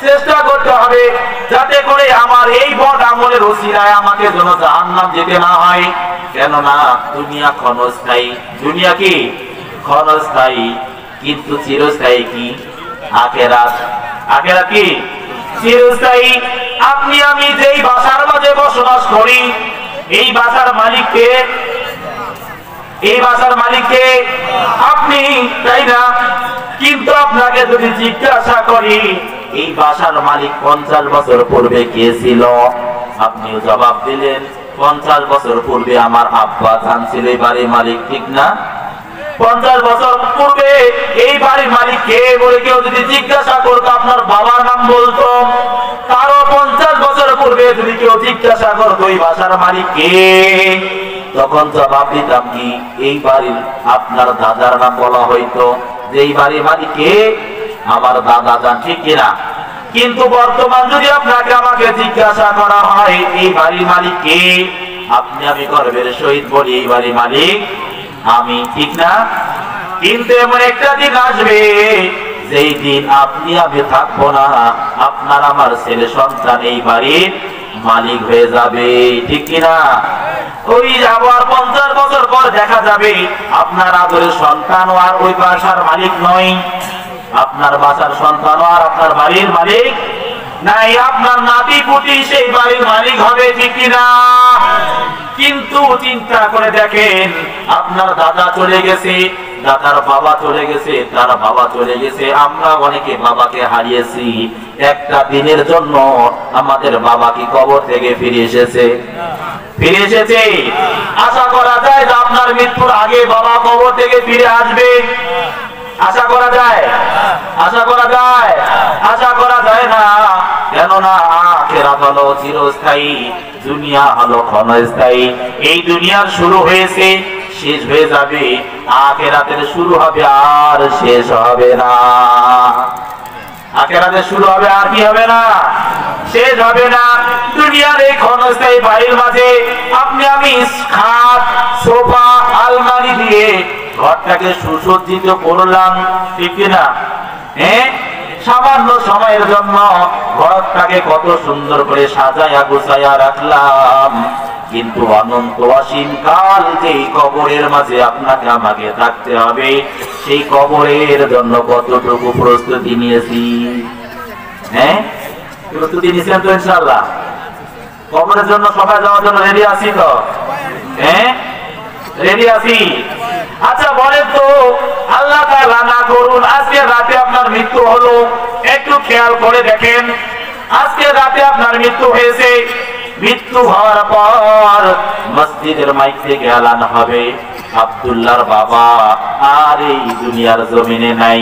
চেষ্টা করতে হবে, যাতে করে আমার এই বদ আমলের ওসিলায় আমাকে যেন জাহান্নাম যেতে না হয়। কেননা দুনিয়া ক্ষণস্থায়ী। দুনিয়া কি? ক্ষণস্থায়ী, কিন্তু চিরস্থায়ী কি? আখিরাত। আখিরাত কি? চিরস্থায়ী। আপনি আমি যেই বাসার মাঝে বসবাস করি, এই বাসার মালিককে, এই বাসার মালিককে আপনি, তাই না? কিন্তু আপনাকে যদি জিজ্ঞাসা করি এই বাসার মালিক 50 বছর পূর্বে কে ছিল, আপনিও জবাব দিলেন 50 বছর পূর্বে আমার আব্বা জান ছিল এই বাড়ির মালিক, ঠিক না? 50 বছর পূর্বে এই বাড়ির মালিক কে বলে কেউ যদি জিজ্ঞাসা করতো, আপনার বাবার নাম বলতো। তারও 50 বছর পূর্বে যদি কেউ জিজ্ঞাসা করতো এই বাসার মালিক কে, তখন জবাব দিতাম কি এই বাড়ির আপনার দাদার নাম বলা হইতো, যে এই বাড়ির মালিক কে? আমার দাদা জান, ঠিক কিনা? কিন্তু বর্তমান যদি আপনাকে আমাকে জিজ্ঞাসা করা হয় এই বাড়ির মালিক কে, আপনি আমি গর্বের সহিত বলি এই বাড়ির মালিক আমি, ঠিক না? কিন্তু এমন একটা দিন আসবে যেই দিন আপনি আমি থাকবো না, আপনার আমার ছেলে সন্তান এই বাড়ির মালিক হয়ে যাবে, ঠিক কিনা? ওই আবার 50 বছর পর দেখা যাবে আপনার আদরের সন্তান আর ওই বাসার মালিক নয়, আপনার বাসার সন্তান আর আপনার বাড়ির মালিক নাই, আপনার নাতি পুতি সেই বাড়ির মালিক হবে, ঠিক কিনা? কিন্তু চিন্তা করে দেখেন, আপনার দাদা চলে গেছে, দাদার বাবা চলে গেছে, তার বাবা চলে গেছে, আমরা অনেকে বাবাকে হারিয়েছি। একটা দিনের জন্য আমাদের বাবা কি কবর থেকে ফিরে এসেছে? ফিরে এসেছে? আশা করা যায় যে আপনার মৃত্যুর আগে বাবা কবর থেকে ফিরে আসবে? আশা করা যায়? আশা করা যায়? আশা করা যায় না। কেননা আখিরাত হলো চিরস্থায়ী, দুনিয়া হলো ক্ষণস্থায়ী। এই দুনিয়ার শুরু হয়েছে, শেষ হয়ে যাবে, আখিরাতের শুরু হবে আর শেষ হবে না। আখিরাতের শুরু হবে আর কি হবে না? শেষ হবে না। দুনিয়ার এই ক্ষণস্থায়ী বাড়ির মাঝে আপনি আমি খাট, সোফা, আলমারি দিয়ে ঘরটাকে সুসজ্জিত করলাম, ঠিক কিনা? হ্যাঁ, সামান্য সময়ের জন্য ঘরটাকে কত সুন্দর করে সাজায়া গুছাইয়া রাখলাম, কিন্তু অনন্ত অসীম কাল যেই কবরের মাঝে আপনাকে আমাকে থাকতে হবে, সেই কবরের জন্য কতটুকু প্রস্তুতি নিয়েছি? হ্যাঁ, প্রস্তুতি নিয়েছেন তো ইনশাআল্লাহ? কবরের জন্য সবাই যাওয়ার জন্য রেডি আছি তো? হ্যাঁ, রেডি আছি। আচ্ছা বলেন তো, আল্লাহ তাআলা না করুন আজকে রাতে আপনার মৃত্যু হলো, একটু খেয়াল করে দেখেন, আজকে রাতে আপনার মৃত্যু হয়েছে, মৃত্যু হওয়ার পর মসজিদের মাইক থেকে এলান হবে আব্দুল্লাহর বাবা আর এই দুনিয়ার জমিনে নাই।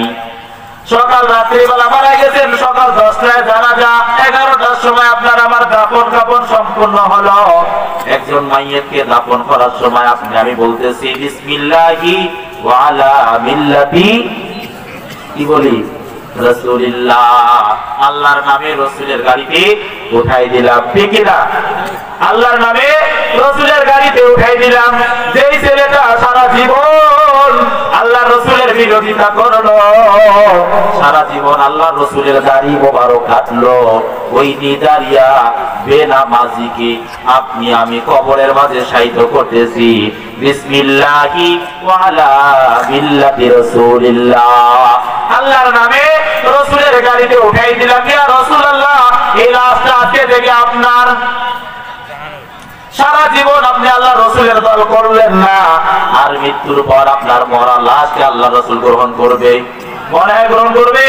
সকাল রাত্রিবেলা মারা গেছেন, সকাল 10টায় জানাজা, 11টার সময় আপনার আমার দাফন কাফন সম্পূর্ণ হলো। একজন মাইয়িতকে দাফন করার সময় আপনি আমি বলতেছি বিসমিল্লাহি ওয়া আলা মিল্লাতি কি বলি রাসূলুল্লাহ, আল্লাহর নামে রাসূলের গাড়িতে উঠাই দিলাম। ঠিক না? আল্লাহর নামে রাসূলের গাড়িতে উঠাই দিলাম। যেই ছেলেটা সারা জীবন আল্লাহর রাসূলের বিরোধিতা করলো, সারা জীবন আল্লাহর রাসূলের গাড়ি মোবারক কাটলো, ওই নিদারিয়া বেনামাজিকে আপনি আমি কবরের মাঝে শায়িত করতেছি বিসমিল্লাহি ওয়া আলা মিল্লাতি রাসূলিল্লাহ, আল্লাহর নামে রাসূলের গাড়িতে উঠাই দিলাম। ইয়া রাসূলুল্লাহ, এই লাশটা আজকে থেকে আপনার। সারা জীবন আপনি আল্লাহ রাসূলের দল করলেন না, আর মৃত্যুর পর আপনার মরা লাশকে আল্লাহ রাসূল গ্রহণ করবে, মনে হয় গ্রহণ করবে।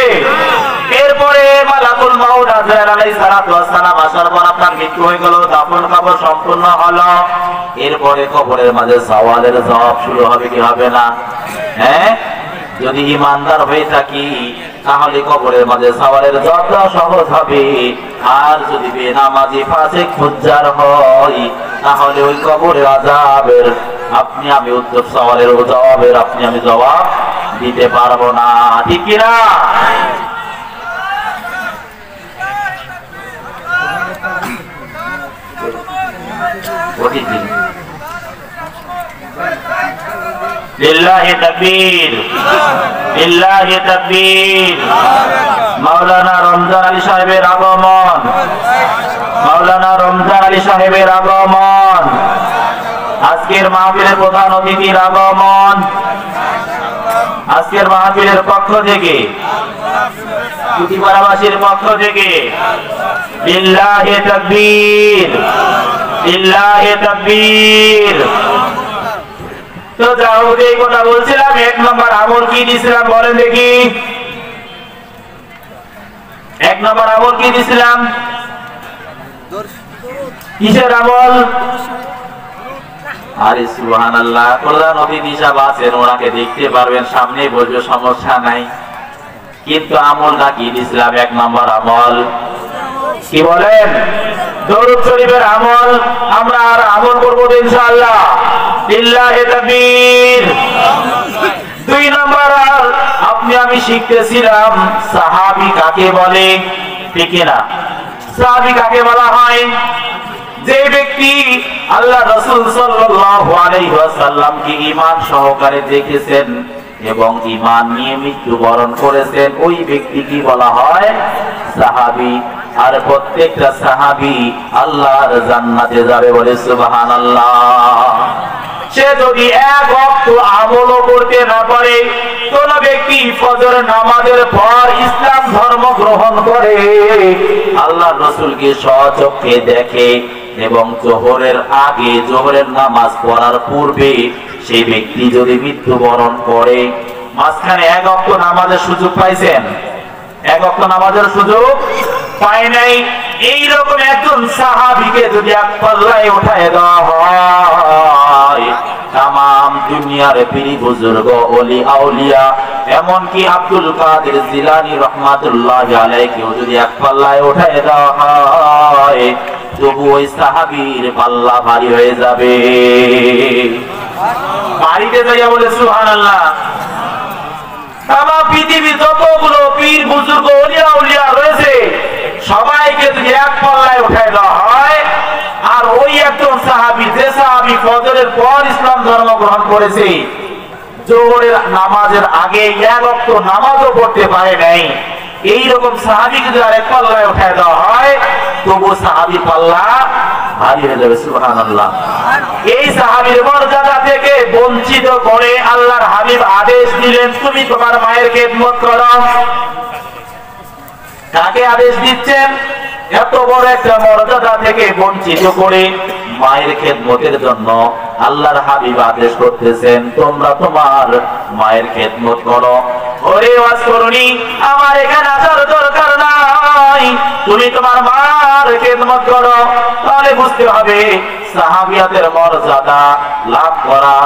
এরপরে মালাকুল মাউত আজরাইল আলাইহিস সালাতু ওয়াস সালাম আসার পর আপনার মৃত্যু হয়ে গেল, দাফন কাফন সম্পূর্ণ হলো। এরপরে কবরের মাঝে সওয়ালের জবাব শুরু হবে কি হবে না? হ্যাঁ, যদি ইমানদার হয়ে থাকি তাহলে কবরের মাঝে সওয়ালের জবাব দেওয়া সহজ হবে, আর যদি বেনামাজি ফাসিক ফুজ্জার হয় তাহলে ওই কবরের আযাবের আপনি আমি উত্তর, সওয়ালের জবাবের আপনি আমি জবাব দিতে পারবো না। ঠিক কি না? লিল্লাহি তাকবীর, লিল্লাহি তাকবীর। মাওলানা রমজান আলী সাহেবের আগমন, মাওলানা রমজান আলী সাহেবের আগমন, আজকের মাহফিলের প্রধান অতিথির আগমন, আজকের মাহফিলের পক্ষ থেকে, কুটিপাড়াবাসীর পক্ষ থেকে লিল্লাহি তাকবীর, লিল্লাহি তাকবীর। তো যাও, এই কথা বলছিলাম, 1 নম্বর আমল কি দিয়েছিলাম বলেন দেখি? 1 নম্বর আমল কি দিয়েছিলাম? কিসের আমল? আরে সুবহানাল্লাহ, প্রধান অতিথি সাহেব আছেন, ওনাকে দেখতে পারবেন, সামনে বলবে, সমস্যা নাই। কিন্তু আমলটা কি দিয়েছিলাম? 1 নম্বর আমল কি বলেন? দরুদ শরীফের আমল। আমরা আর আমল করবো ইনশাআল্লাহ। লিল্লাহি তাকবীর। 2 নম্বর আপনি আমি শিখতেছিলাম সাহাবী কাকে বলে, ঠিক না? সাহাবী কাকে বলা হয়? যে ব্যক্তি আল্লাহ রাসূল সাল্লাল্লাহু আলাইহি ওয়াসাল্লামকে ঈমান সহকারে দেখেছেন এবং ঈমান নিয়ে মৃত্যুবরণ করেছেন, ওই ব্যক্তিকে বলা হয় সাহাবী। আর প্রত্যেকটা সাহাবী আল্লাহর জান্নাতে যাবে, বলে সুবহানাল্লাহ। সে যদি এক ওয়াক্ত আমলও করতে না পারে, কোন ব্যক্তি ফজর নামাজের পর ইসলাম ধর্ম গ্রহণ করে, আল্লাহর রাসূলকে স্বচক্ষে দেখে এবং জোহরের আগে, জোহরের নামাজ পড়ার পূর্বে সেই ব্যক্তি যদি মৃত্যুবরণ করে, মাঝখানে 1 ওয়াক্ত নামাজের সুযোগ পাইছেন? 1 ওয়াক্ত নামাজের সুযোগ পায় নাই। এইরকম একজন সাহাবীকে যদি এক পাল্লায় উঠায় দেওয়া হয়, তাম দুনিয়ার পীর বুজুর্গ ওলি আউলিয়া, এমনকি আব্দুল কাদের জিলানী রাহমাতুল্লাহি আলাইহিও যদি এক পাল্লায় উঠায় দেওয়া হয়, তবু ওই সাহাবীর পাল্লা ভারী হয়ে যাবে। বাড়িতে যাইয়া বলে সুবহানাল্লাহ। তামাম পৃথিবীর যতগুলো পীর বুজুর্গ ওলিয়া আউলিয়া রয়েছে, সবাইকে যদি এক পাল্লায় উঠায় দেওয়া হয়, আর ওই একজন সাহাবী, যে সাহাবী ফজরের পর ইসলাম ধর্ম গ্রহণ করেছে, জোহরের নামাজের আগে 1 ওয়াক্ত নামাজও পড়তে পারে নাই, এইরকম সাহাবীকে যদি আরেক পাল্লায় উঠায় দেওয়া হয়, তবু সাহাবী পাল্লা ভারী হয়ে যাবে। সুবহানাল্লাহ। এই সাহাবীর মর্যাদা থেকে বঞ্চিত করে আল্লাহর হাবিব আদেশ দিলেন, তুমি তোমার মায়ের খেদমত করো। কাকে আদেশ দিচ্ছেন? এত বড় একটা মর্যাদা থেকে বঞ্চিত করে মায়ের খেদমতের জন্য আল্লাহর হাবিব আদেশ করতেছেন, তোমরা তোমার মায়ের খেদমত করো। ওরে ওয়াজ করুনি, আমার এখানে আসার দরকার নাই। নয়, তুমি তোমার মার খেদমত করো। তাহলে বুঝতে হবে সাহাবিয়াতের মর্যাদা লাভ করা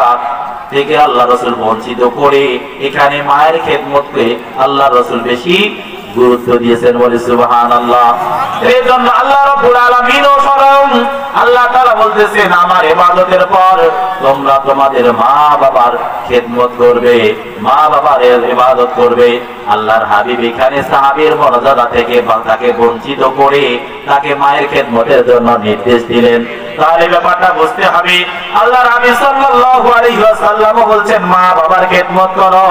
থেকে আল্লাহ রাসূল বঞ্চিত করে এখানে মায়ের খেদমতকে আল্লাহ রাসূল বেশি গুরুত্ব দিয়েছেন। বলে সুবহানাল্লাহ। এই জন্য আল্লাহ রাব্বুল আলামিনও স্বয়ং আল্লাহ তাআলা বলতেছেন আমার ইবাদতের পর তোমরা তোমাদের মা বাবার খেদমত করবে, মা বাবার ইবাদত করবে। আল্লাহর হাবিব এখানে সাহাবীর মর্যাদা থেকে তাকে বঞ্চিত করে তাকে মায়ের খেদমতের জন্য নির্দেশ দিলেন। তাহলে ব্যাপারটা বুঝতে হবে আল্লাহর হাবিব সাল্লাল্লাহু আলাইহি ওয়াসাল্লাম বলছেন মা বাবার খেদমত করো,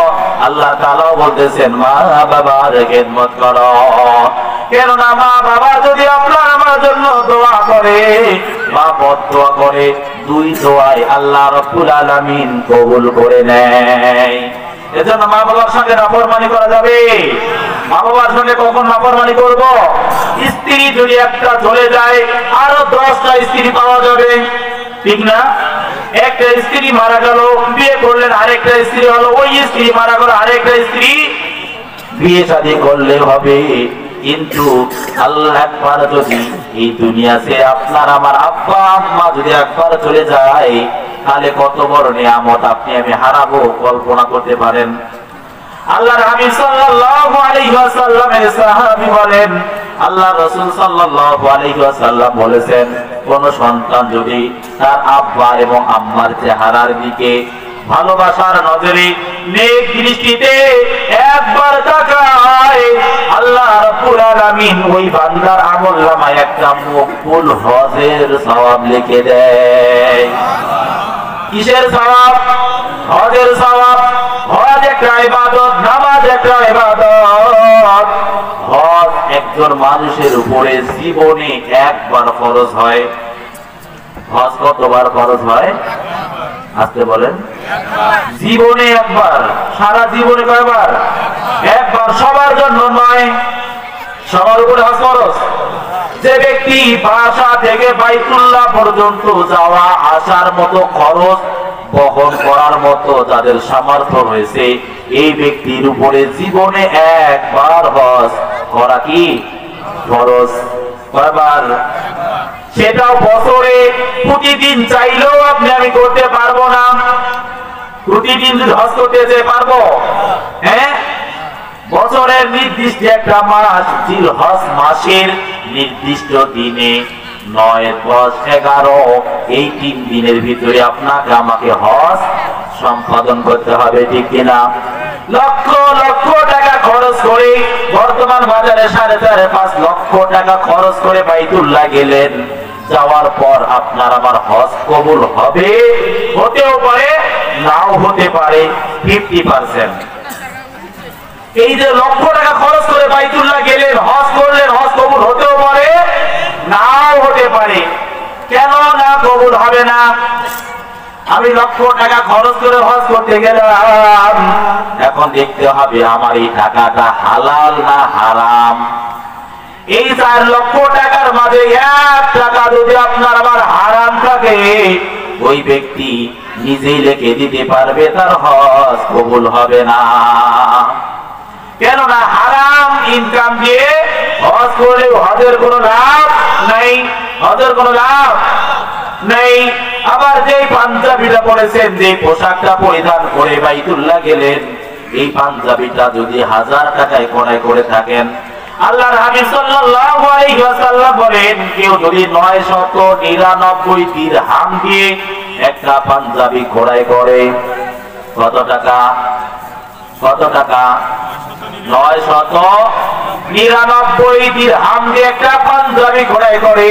আল্লাহ তাআলাও বলতেছেন মা বাবার খেদমত করো। কেননা মা বাবা যদি আপনার আমার জন্য দোয়া করে বা বদদোয়া করে, দুই দোয়াই আল্লাহ রাব্বুল আলামিন কবুল করে নেয়। এজন্য মা বাবার সঙ্গে নাফরমানি করা যাবে? মা বাবার সঙ্গে কখন নাফরমানি করব? স্ত্রী যদি একটা চলে যায় আরো 10টা স্ত্রী পাওয়া যাবে, ঠিক না? একটা স্ত্রী মারা গেল, বিয়ে করলেন, আরেকটা স্ত্রী হলো, ওই স্ত্রী মারা গেল, আরেকটা স্ত্রী বিয়ে শাদী করলে হবে। কিন্তু আল্লাহ একবার যদি এই দুনিয়াতে আপনার আমার আব্বা আম্মা যদি একবার চলে যায় তাহলে কত বড় নিয়ামত আপনি আমি হারাবো কল্পনা করতে পারেন? আল্লাহর হাবিব সাল্লাল্লাহু আলাইহি ওয়াসাল্লামের সাহাবী বলেন আল্লাহ রাসূল সাল্লাল্লাহু আলাইহি ওয়াসাল্লাম বলেছেন কোন সন্তান যদি তার আব্বা এবং আম্মার চেহারার দিকে ভালোবাসার নজরে নেক দৃষ্টিতে একবার তাকায় আল্লাহ রাব্বুল আলামিন ওই বান্দার আমলনামায় একটা মকবুল হজের সওয়াব লিখে দেয়। কিসের সওয়াব? হজের সওয়াব। হজ একটা ইবাদত, নামাজ একটা ইবাদত। হজ একজন মানুষের উপরে জীবনে একবার ফরজ হয়। হজ কতবার ফরজ হয়? আসতে বলেন। জীবনে একবার। সারা জীবনে কয়বার? একবার। সবার জন্য নয়, সবার উপরে হজ ফরজ। যে ব্যক্তি বাসা থেকে বাইতুল্লাহ পর্যন্ত যাওয়া আসার মতো খরচ বহন করার মতো যাদের সামর্থ্য রয়েছে এই ব্যক্তির উপরে জীবনে একবার হজ করা কি ফরজ? কয়বার? সেটাও বছরে প্রতিদিন চাইলেও আপনি আমি করতে পারবো না। প্রতিদিন হজ করতে যেতে পারবো? হ্যাঁ, বছরের নির্দিষ্ট একটা মাস জিলহজ মাসের নির্দিষ্ট দিনে 9, 10, 11 এই 3 দিনের ভিতরে আপনাকে আমাকে হজ সম্পাদন করতে হবে, ঠিক কিনা? লক্ষ লক্ষ টাকা খরচ করে বর্তমান বাজারে 4.5 লক্ষ টাকা খরচ করে বাইতুল্লাহ গেলেন, যাওয়ার পর আপনার আমার হজ কবুল হবে, হতেও পারে নাও হতে পারে 50%। এই যে লক্ষ টাকা খরচ করে বাইতুল্লাহ গেলেন, হজ করলেন, হজ কবুল হতেও পারে নাও হতে পারে। কেন না কবুল হবে না? আমি লক্ষ টাকা খরচ করে হজ করতে গেলাম, এখন দেখতে হবে আমার এই টাকাটা হালাল না হারাম। এই 4 লক্ষ টাকার মাঝে 1 টাকা যদি আপনার আমার হারাম থাকে ওই ব্যক্তি নিজেই লিখে দিতে পারবে তার হজ কবুল হবে না। কেননা হারাম ইনকাম দিয়ে হজ করলে হজের কোনো লাভ নাই, হজের কোনো লাভ নেই। আবার যে পাঞ্জাবিটা পরেছেন, যে পোশাকটা পরিধান করে বাইতুল্লাহ গেলেন, এই পাঞ্জাবিটা যদি 1000 টাকায় ক্রয় করে থাকেন, আল্লাহর হাবিব সাল্লাল্লাহু আলাইহি ওয়াসাল্লাম বলেন কেউ যদি 999 দিরহাম দিয়ে একটা পাঞ্জাবি ক্রয় করে, কত টাকা? কত টাকা? 999 দিরহাম দিয়ে একটা পাঞ্জাবি ক্রয় করে,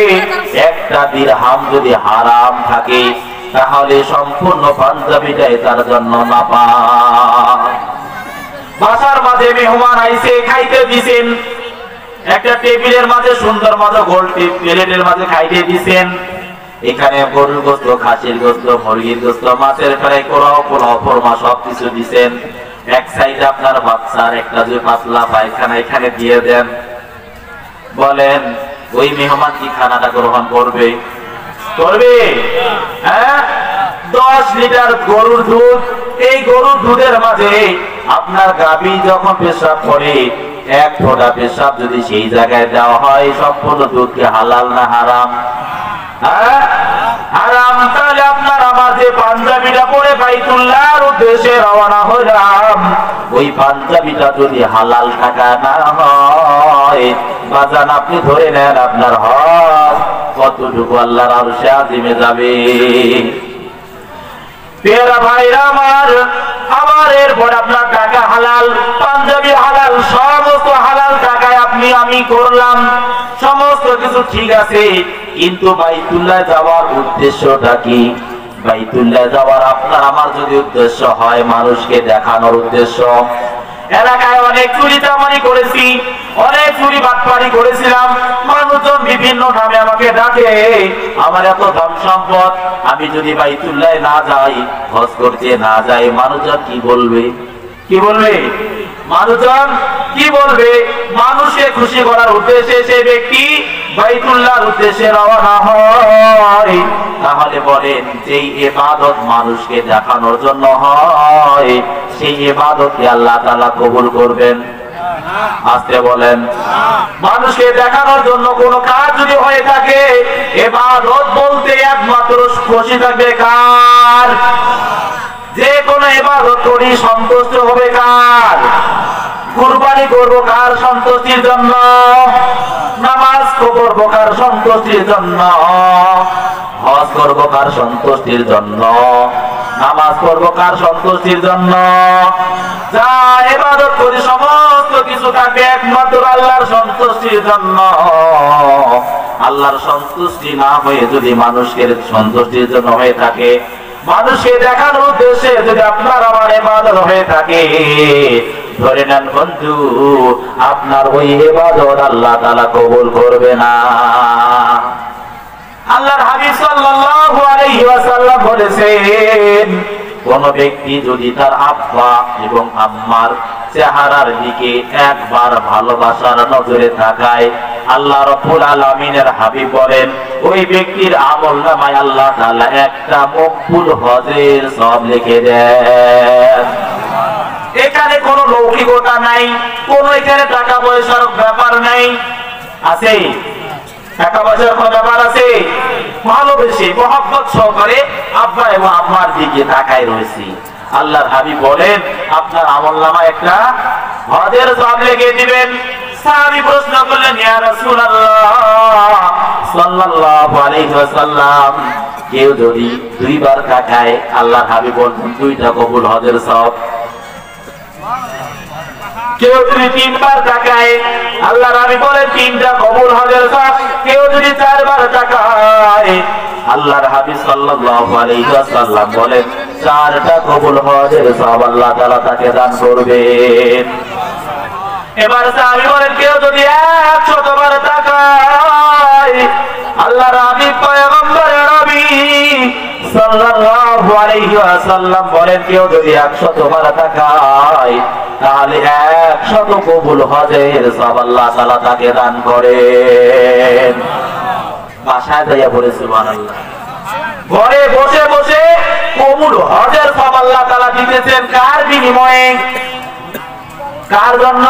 একটা দিরহাম যদি হারাম থাকে তাহলে সম্পূর্ণ পাঞ্জাবিটাই তার জন্য নাপাক। বাসার মাঝে মেহমান আইছে, খাইতে দিছেন, একটা টেবিলের মাঝে সুন্দর মতো গোল প্লেটের মাঝে খাইতে দিছেন, এখানে গরুর গোস্ত, খাসির গোস্ত, মুরগির গোস্ত, মাছের ফ্রাই, পোলাও, ফরমা সবকিছু দিছেন। এক সাইডে আপনার বাচ্চার একটা যে পাতলা পায়খানা এখানে দিয়ে দেন, বলেন ওই মেহমান কি খানাটা গ্রহণ করবে? করবে? হ্যাঁ, 10 লিটার গরুর দুধ, এই গরুর দুধের মাঝে আপনার গাভী যখন পেশাব করে এক ফোঁটা পেশাব যদি সেই জায়গায় দেওয়া হয় সম্পূর্ণ দুধ কি হালাল না হারাম? হারাম। তাহলে আপনার আমার যে পাঞ্জাবিটা পরে বাইতুল্লাহর উদ্দেশ্যে রওনা হলাম, ওই পাঞ্জাবিটা যদি হালাল টাকা না হয় বাজান আপনি ধরে নেন আপনার হজ কতটুকু আল্লাহর আরশে আজিমে যাবে। পেয়ারা ভাইরা আমার এরপর আপনার টাকা হালাল, পাঞ্জাবি হালাল, সমস্ত হালাল টাকায় আপনি আমি করলাম, সমস্ত কিছু ঠিক আছে, কিন্তু বাইতুল্লাহ যাওয়ার উদ্দেশ্যটা কি? বাইতুল্লাহ যাওয়ার আপনার আমার যদি উদ্দেশ্য হয় মানুষকে দেখানোর উদ্দেশ্য, এলাকায় অনেক চুরি চামারি করেছি, অনেক চুরি বাটপারি করেছিলাম, মানুষজন বিভিন্ন নামে আমাকে ডাকে, আমার এত ধন সম্পদ, আমি যদি বাইতুল্লাহ না যাই, হজ করতে না যাই, মানুষজন কি বলবে? কি বলবে? মানুষজন কি বলবে? মানুষকে খুশি করার উদ্দেশ্যে সেই ব্যক্তি বাইতুল্লাহর উদ্দেশ্যে রওনা হয়, তাহলে বলেন যেই ইবাদত মানুষকে দেখানোর জন্য হয় সেই ইবাদতকে আল্লাহ তাআলা কবুল করবেন? আস্তে বলেন। মানুষকে দেখানোর জন্য কোন কাজ যদি হয়ে থাকে, ইবাদত বলতে একমাত্র খুশি থাকবে কার? যে কোনো ইবাদত করি সন্তুষ্ট হবে কার? কুরবানি করবো কার সন্তুষ্টির জন্য? নামাজ করবো কার সন্তুষ্টির জন্য? হজ করবো কার সন্তুষ্টির জন্য? নামাজ করবো কার সন্তুষ্টির জন্য? যা ইবাদত করি সমস্ত কিছু থাকবে একমাত্র আল্লাহর সন্তুষ্টির জন্য। আল্লাহর সন্তুষ্টি না হয়ে যদি মানুষকে সন্তুষ্টির জন্য হয়ে থাকে, মানুষকে দেখানোর উদ্দেশ্যে যদি আপনার আমার ইবাদত হয়ে থাকে, ধরে নেন বন্ধু আপনার ওই ইবাদত আল্লাহ তাআলা কবুল করবে না। আল্লাহর হাবিব সাল্লাল্লাহু আলাইহি ওয়াসাল্লাম বলেছেন, কোন ব্যক্তি যদি তার আব্বা এবং আম্মার চেহারার দিকে একবার ভালোবাসার নজরে তাকায়, আল্লাহ রাব্বুল আলামিনের হাবিব বলেন ওই ব্যক্তির আমলনামায় আল্লাহ তাআলা একটা মকবুল হজের সওয়াব লিখে দেন। এখানে কোনো লৌকিকতা নাই, কোনো এখানে টাকা পয়সার ব্যাপার নাই। আছে টাকা পয়সার কোনো ব্যাপার আছে? ভালোবেসে মহব্বত সহকারে আব্বা এবং আম্মার দিকে তাকায় রয়েছি, আল্লাহর হাবিব বলেন আপনার আমলনামায় একটা হজের সওয়াব লিখে দিবেন। সাহাবী প্রশ্ন করলেন, ইয়া রাসূলুল্লাহ সাল্লাল্লাহু আলাইহি ওয়াসাল্লাম, কেউ যদি দুইবার তাকায়, আল্লাহর হাবিব বলেন দুইটা কবুল হজের সওয়াব। কেউ যদি তিনবার তাকায়, আল্লাহর হাবিব বলেন তিনটা কবুল হজের সওয়াব। কেউ যদি চারবার তাকায়, আল্লাহর হাবিব সাল্লাল্লাহু আলাইহি ওয়াসাল্লাম বলেন চারটা কবুল হজের সওয়াব আল্লাহ তাআলা তাকে দান করবেন। এবার সাহাবী বলেন কেউ যদি 100 বার তাকায়, আল্লাহর হাবিব পয়গম্বর নবী সাল্লাল্লাহু আলাইহি ওয়াসাল্লাম বলেন কেউ যদি 100 বার তাকায়, তাহলে 100 কবুল হজের সওয়াব আল্লাহ তাআলা তাকে দান করেন। বাসায় যাইয়া পড়ে সুবহানাল্লাহ, ঘরে বসে বসে কবুল হজের সওয়াব আল্লাহ তাআলা দিতেছেন কার বিনিময়ে? কার জন্য?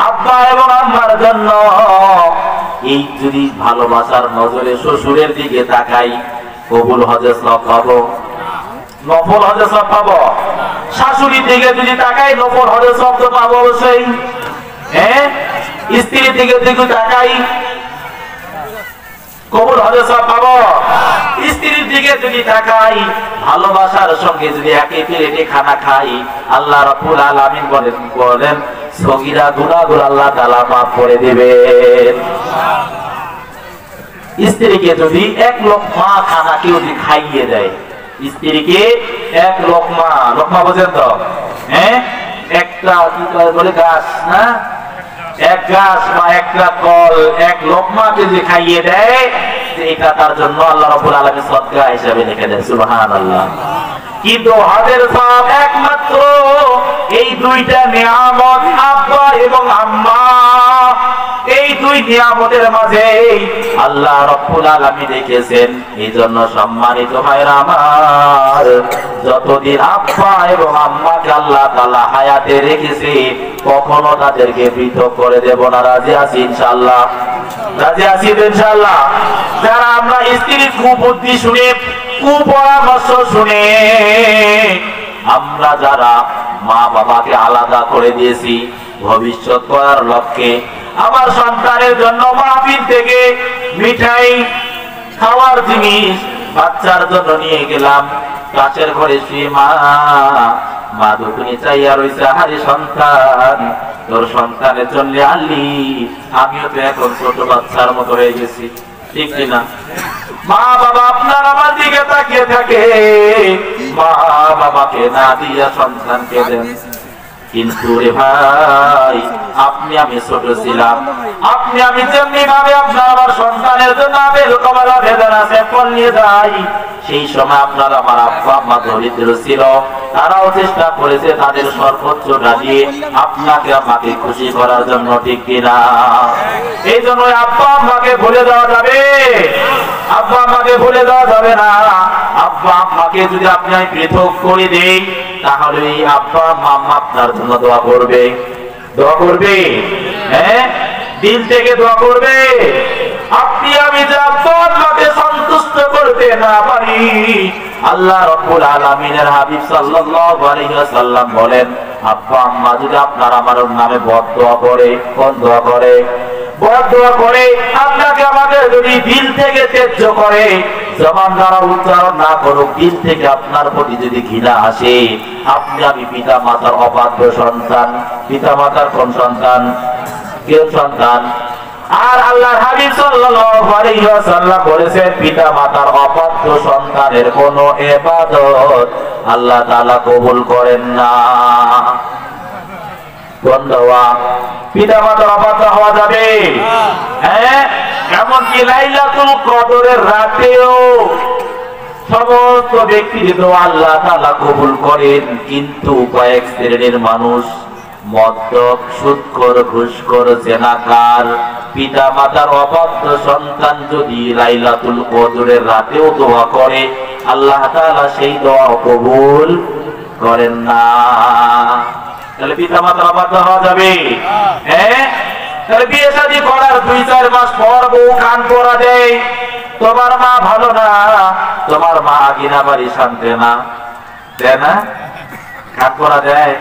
আব্বা এবং আম্মার জন্য। এই যদি ভালোবাসার নজরে শ্বশুরের দিকে তাকাই, কবুল হজের সওয়াব পাবো, নফল হজের সওয়াব পাবো। শাশুড়ির দিকে যদি তাকাই, নফল হজের সওয়াব তো পাবো অবশ্যই। হ্যাঁ, স্ত্রীর দিকে যদি তাকাই, কবুল হজের সওয়াব পাবো। স্ত্রীর দিকে যদি তাকাই, ভালোবাসার সঙ্গে যদি একই প্লেটে খানা খাই, আল্লাহ রাব্বুল আলামিন বলেন সগীরা গুনাহগুলো আল্লাহ তাআলা মাফ করে দিবেন। স্ত্রীকে যদি এক লোকমা খানা কেউ যদি খাইয়ে দেয়, স্ত্রীকে এক লোকমা, লোকমা বোঝেন তো? হ্যাঁ, একটা কি বলে গাছ না, এক গাছ বা একটা কল এক লোকমা যদি খাইয়ে দেয়, এটা তার জন্য আল্লাহ রাব্বুল আলামিন সদকা হিসেবে লিখে দেন। সুবহানাল্লাহ। কিন্তু হজের সওয়াব একমাত্র এই দুইটা নিয়ামত আব্বা এবং আম্মা, এই দুই নিয়ামতের মাঝে আল্লাহ রাব্বুল আলামিন রেখেছেন। এই জন্য সম্মানিত ভাইরা আমার, যতদিন আব্বা এবং আম্মাকে আল্লাহ তাআলা হায়াতে রেখেছে কখনো তাদেরকে পৃথক করে দেব না। রাজি আছি ইনশাআল্লাহ? রাজি আছি ইনশাআল্লাহ? যারা আমরা স্ত্রীর কুবুদ্ধি শুনে, কুপরামর্শ শুনে আমরা যারা মা বাবাকে আলাদা করে দিয়েছি ভবিষ্যৎ করার লক্ষ্যে, আমার সন্তানের জন্য মাহফিল থেকে মিঠাই খাওয়ার জিনিস বাচ্চার জন্য নিয়ে গেলাম, কাছের ঘরে শুয়ে মা দুপুনি চাইয়া রয়েছে, আরে সন্তান তোর সন্তানের জন্য আনলি, আমিও তো এখন ছোট বাচ্চার মতো হয়ে গেছি, ঠিক কিনা? মা বাবা আপনার আমার দিকে তাকিয়ে থাকে, মা বাবাকে না দিয়া সন্তানকে দেন। কিন্তু রে ভাই, আপনি আমি ছোট ছিলাম, আপনি আমি যেমনি ভাবে আপনার আমার সন্তানের জন্য আবেল কমলা বেদনা স্যাম্পল নিয়ে যাই, সেই সময় আপনার আমার আব্বা আম্মা দরিদ্র ছিল, তারাও চেষ্টা করেছে তাদের সর্বোচ্চটা দিয়ে আপনাকে আমাকে খুশি করার জন্য, ঠিক কিনা? এই জন্য আব্বা আম্মাকে ভুলে দেওয়া যাবে? আব্বা আম্মাকে ভুলে দেওয়া যাবে না। আব্বা আম্মাকে যদি আপনি পৃথক করে দেই, তাহলে আব্বা আম্মা আপনার জন্য দোয়া করবে, দোয়া করবে, হ্যাঁ, দিল থেকে দোয়া করবে। আপনি আমি যে আব্বা আম্মাকে সন্তুষ্ট করতে না পারি, আল্লাহ রাব্বুল আলামিনের হাবিব সাল্লাল্লাহু আলাইহি ওয়াসাল্লাম বলেন, আব্বা আম্মা যদি আপনার আমার নামে বদদোয়া করে, কোন দোয়া করে? বদদোয়া করে। আপনাকে আমাকে যদি দিল থেকে ত্যায্য করে, জবান দ্বারা উচ্চারণ না করুক, দিল থেকে আপনার প্রতি যদি ঘৃণা আসে, আপনি আমি পিতা মাতার অবাধ্য সন্তান। পিতা মাতার কোন সন্তান? কেউ সন্তান। আর আল্লাহর হাবিব সাল্লাল্লাহু আলাইহি ওয়াসাল্লাম বলেছেন, পিতা মাতার অবাধ্য সন্তানের কোনো ইবাদত আল্লাহ তাআলা কবুল করেন না। কোন দোয়া? পিতা মাতার অবাধ্য হওয়া যাবে? হ্যাঁ, এমনকি লাইলাতুল কদরের রাতেও সমস্ত ব্যক্তির দোয়া আল্লাহ তাআলা কবুল করেন। কিন্তু কয়েক শ্রেণীর মানুষ, মদ্যপ, সুদখোর, ঘুষখোর, জেনাকার, পিতা মাতার অবাধ্য সন্তান যদি লাইলাতুল কদরের রাতেও দোয়া করে, আল্লাহ তাআলা সেই দোয়া কবুল করেন না। তাহলে পিতা মাতার অবাধ্য হওয়া যাবে? হ্যাঁ। তাহলে বিয়ে শাদী করার 2-4 মাস পর বউ কান পরা দেয়, তোমার মা ভালো না, তোমার মা আগিনা বাড়ি শান্তে না, দেয় না? কান পরা দেয়,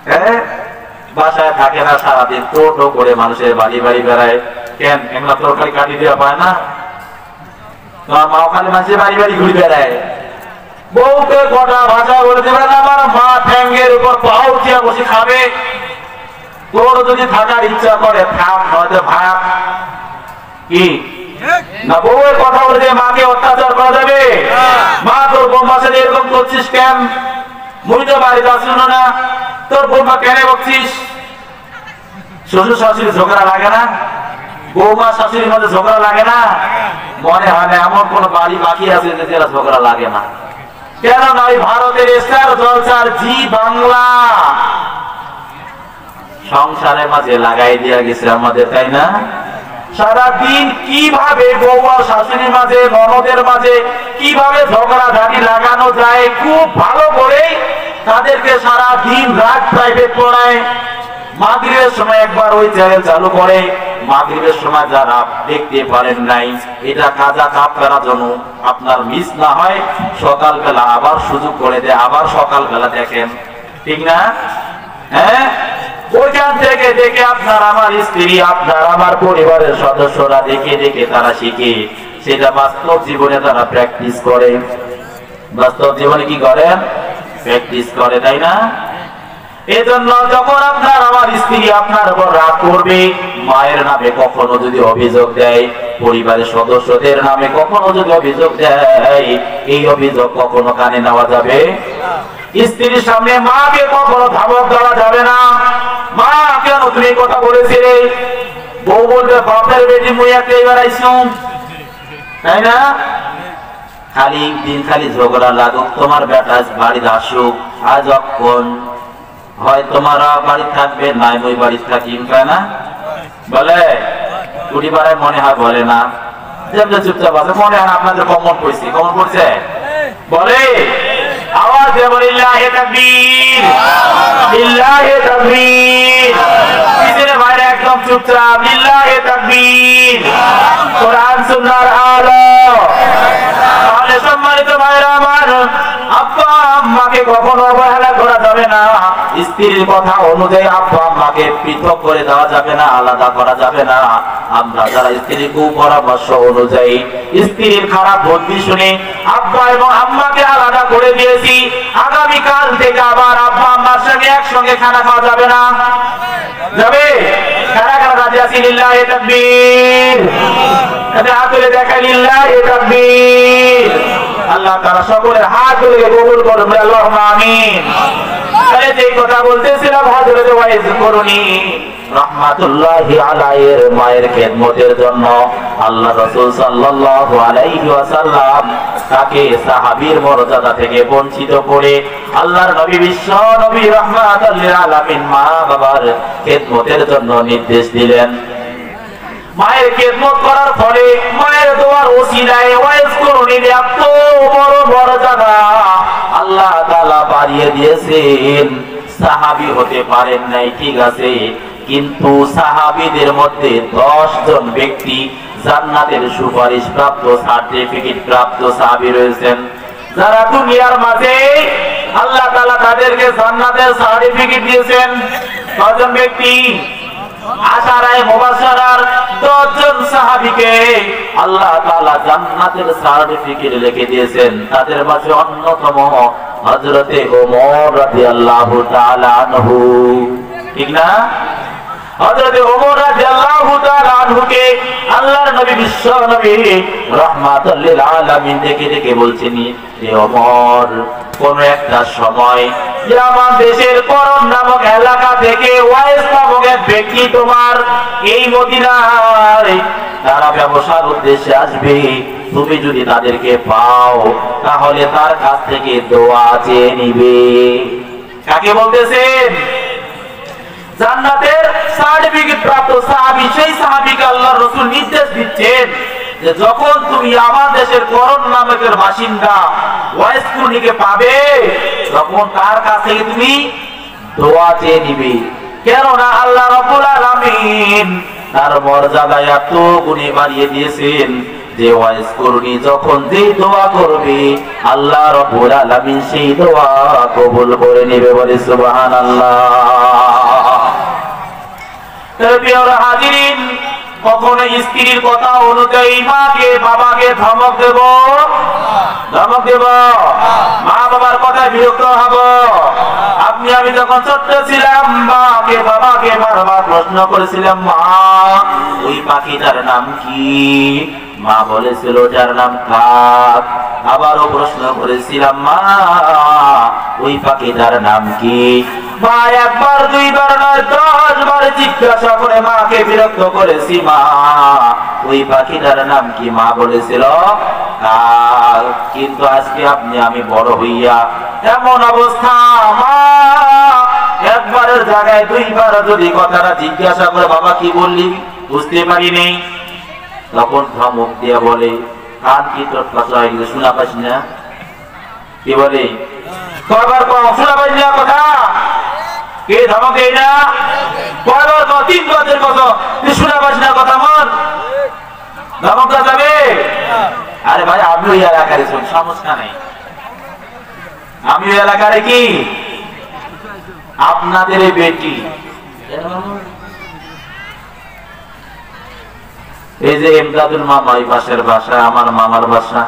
হ্যাঁ, বাসায় থাকে না, সারাদিন টোটো করে মানুষের বাড়ি বাড়ি বেড়ায়। কেন? এমনা তরকারি কাটি দেওয়া পায় না? তোমার মা ওখানে মানুষের বাড়ি বাড়ি ঘুরে বেড়ায়। বউকে কটা ভাষা বলে দেবেন, আমার মা ঠ্যাঙ্গের উপর পাও উঠিয়া বসে খাবে, তোর যদি থাকার ইচ্ছা করে থাক, নয়তো ভাগ। কি না? বউয়ের কথা বলে যে মাকে অত্যাচার করা যাবে? মা তোর বৌমার সাথে এরকম করছিস কেন? মুই তো বাড়িতে আসল না, তোর বৌমা কেন বকছিস? শ্বশুর শাশুড়ি ঝগড়া লাগে না? বৌমা শাশুড়ির মধ্যে ঝগড়া লাগে না? মনে হয় না এমন কোন বাড়ি বাকি আছে যে ঝগড়া লাগে না। কেন নয়? ভারতের স্টার জলসার জি বাংলা সংসারের মাঝে লাগাই দিয়া গেছে আমাদের, তাই না? সারাদিন কিভাবে বৌমা শাশুড়ির মাঝে, ননদের মাঝে কিভাবে ঝগড়া ঝাঁটি লাগানো যায় খুব ভালো করে তাদেরকে সারা দিন রাত প্রাইভেট পড়ায়। মাগরিবের সময় একবার ওই চ্যানেল চালু করে, মাগরিবের সময় যারা দেখতে পারেন নাই, এটা কাজা আপনারা যেন আপনার মিস না হয়, সকালবেলা আবার সুযোগ করে দেয়, আবার সকালবেলা দেখেন, ঠিক না? হ্যাঁ, ওইখান থেকে দেখে আপনার আমার স্ত্রী, আপনার আমার পরিবারের সদস্যরা দেখে দেখে তারা শিখে, সেটা বাস্তব জীবনে তারা প্র্যাকটিস করে। বাস্তব জীবনে কি করেন? প্র্যাকটিস করে, তাই না? এজন্য যখন আপনার আমার স্ত্রী আপনার উপর রাগ করবে, মায়ের নামে কখনো যদি অভিযোগ দেয়, পরিবারের সদস্যদের নামে কখনো যদি অভিযোগ দেয়, এই অভিযোগ কখনো কানে নেওয়া যাবে? স্ত্রীর সামনে মাকে কখনো ধামক দেওয়া যাবে না। মা কেন তুমি কথা বলেছিলে? বউ বলবে, বাপের বেটি মুই একটা এবার আইসুম, তাই না? খালি দিন খালি ঝগড়া লাগুক, তোমার বেটা বাড়িতে আসুক, আজ অক্ষণ হয় তোমার বাড়ি থাকবে, নাই ওই বাড়ি থাকি, তাই না? বলে কুড়িবারে মনে হয় বলে না, যেমন চুপচাপ আছে, মনে হয় আপনাদের কমন পড়ছে, কমন পড়ছে বলে আওয়াজ দিয়ে বলে লিল্লাহি তাকবীর, লিল্লাহি তাকবীর। পিছনে বাইরে একদম চুপচাপ, লিল্লাহি তাকবীর। কোরআন সুন্নাহর আলো। তাহলে সম্মানিত ভাইরা আমার, আব্বা আম্মাকে কখনো অবহেলা করা যাবে না। স্ত্রীর কথা অনুযায়ী আব্বা আম্মাকে পৃথক করে দেওয়া যাবে না, আলাদা করা যাবে না। আমরা যারা স্ত্রীর কুপরামর্শ অনুযায়ী স্ত্রীর খারাপ বুদ্ধি শুনে আব্বা এবং আম্মাকে আলাদা করে দিয়েছি, আগামীকাল থেকে আবার আব্বা আম্মার সঙ্গে একসঙ্গে খানা খাওয়া যাবে না। যাবে? কারা কারা রাজি আছি? লিল্লাহি তাকবীর। হাত তুলে দেখা, লিল্লাহি তাকবীর। আল্লাহ তাআলা সকলের হাত তুলে কবুল করুন, আল্লাহুম্মা আমিন। তাহলে যে কথা বলতেছিলাম হযরত ওয়াইস করুনি রাহমাতুল্লাহি আলাইহির মায়ের খেদমতের জন্য আল্লাহ রাসূল সাল্লাল্লাহু আলাইহি ওয়াসাল্লাম তাকে সাহাবীর মর্যাদা থেকে বঞ্চিত করে আল্লাহর নবী বিশ্ব নবী রাহমাতুল লিল আলামিন মা বাবার খেদমতের জন্য নির্দেশ দিলেন। মায়ের খেদমত করার ফলে মায়ের দোয়ার ওসিলায় ওয়াইস করুনির এত বড় মর্যাদা আল্লাহ তাআলা বাড়িয়ে দিয়েছেন। সাহাবী হতে পারেন নাই ঠিক আছে, কিন্তু সাহাবীদের মধ্যে 10 জন ব্যক্তি জান্নাতের সুপারিশ প্রাপ্ত, সার্টিফিকেট প্রাপ্ত সাহাবী রয়েছেন, যারা দুনিয়ার মাঝে আল্লাহ তাআলা তাদেরকে জান্নাতের সার্টিফিকেট দিয়েছেন। 10 জন ব্যক্তি, আশারায়ে মুবাশশারার 10 জন সাহাবীকে আল্লাহ তাআলা জান্নাতের সার্টিফিকেট লিখে দিয়েছেন। তাদের মাঝে অন্যতম হযরতে ওমর রাদিয়াল্লাহু তাআলা আনহু, ঠিক না? হযরতে ওমর রাদিয়াল্লাহু তাআলা আনহুকে আল্লাহর নবী বিশ্ব নবী রাহমাতুল লিল আলামিন ডেকে ডেকে বলছেন, হে ওমর, কোন একটা সময় আমার দেশের করণ নামক এলাকা থেকে ওয়াইস নামক এক ব্যক্তি তোমার এই মদিনার তারা ব্যবসার উদ্দেশ্যে আসবে, তুমি যদি তাদেরকে পাও তাহলে তার কাছ থেকে দোয়া চেয়ে নিবে। কাকে বলতেছেন? জান্নাতের সার্টিফিকেট প্রাপ্ত সাহাবী, সেই সাহাবীকে আল্লাহর রাসূল নির্দেশ দিচ্ছেন যে যখন তুমি আমার দেশের করণ নামকের বাসিন্দা ওয়াইস কুরনিকে পাবে তখন তার কাছ থেকে তুমি দোয়া চেয়ে নিবে। কেননা আল্লাহ রাব্বুল আলামিন তার মর্যাদা এত গুণে বাড়িয়ে দিয়েছেন যে ওয়াইস কুরনি যখন যে দোয়া করবে আল্লাহ রাব্বুল আলামিন সেই দোয়া কবুল করে নেবে। বলে সুবহানাল্লাহ। প্রিয় হাজিরিন, কখনো স্ত্রীর কথা অনুযায়ী মাকে বাবাকে ধমক দেব, ধমক দেব, মা বাবার কথায় বিরক্ত হব। আপনি আমি যখন ছোট্ট ছিলাম মাকে বাবাকে বারবার প্রশ্ন করেছিলাম, মা ওই পাখিটার নাম কি? মা বলেছিল যার নাম কাক। আবারও প্রশ্ন করেছিলাম, মা ওই পাখিটার নাম কি? মা একবার দুইবার নয় 10 বার জিজ্ঞাসা করে মাকে বিরক্ত করেছি, মা ওই পাখিটার নাম কি? মা বলেছিল কাক। কিন্তু আজকে আপনি আমি বড় হইয়া এমন অবস্থা, মা একবারের জায়গায় 2 বার যদি কথাটা জিজ্ঞাসা করে বাবা কি বললি বুঝতে পারি নেই, তখন ধমক দিয়া বলে, কান কি তোর কথা শোনা পাস না? কি বলে? কয়বার শোনা পাস না কথা? কে ধমক দেয় না? কয়বার 3 বারের কথা তুই শোনা পাস না কথা মন? ধমক দেওয়া যাবে? আরে ভাই আমি ওই এলাকারে শুন, সমস্যা নেই। আমি ওই এলাকারে কি আপনাদের বেটি, এই যে ইমদাদুল মামা, এই পাশের বাসা আমার মামার বাসা,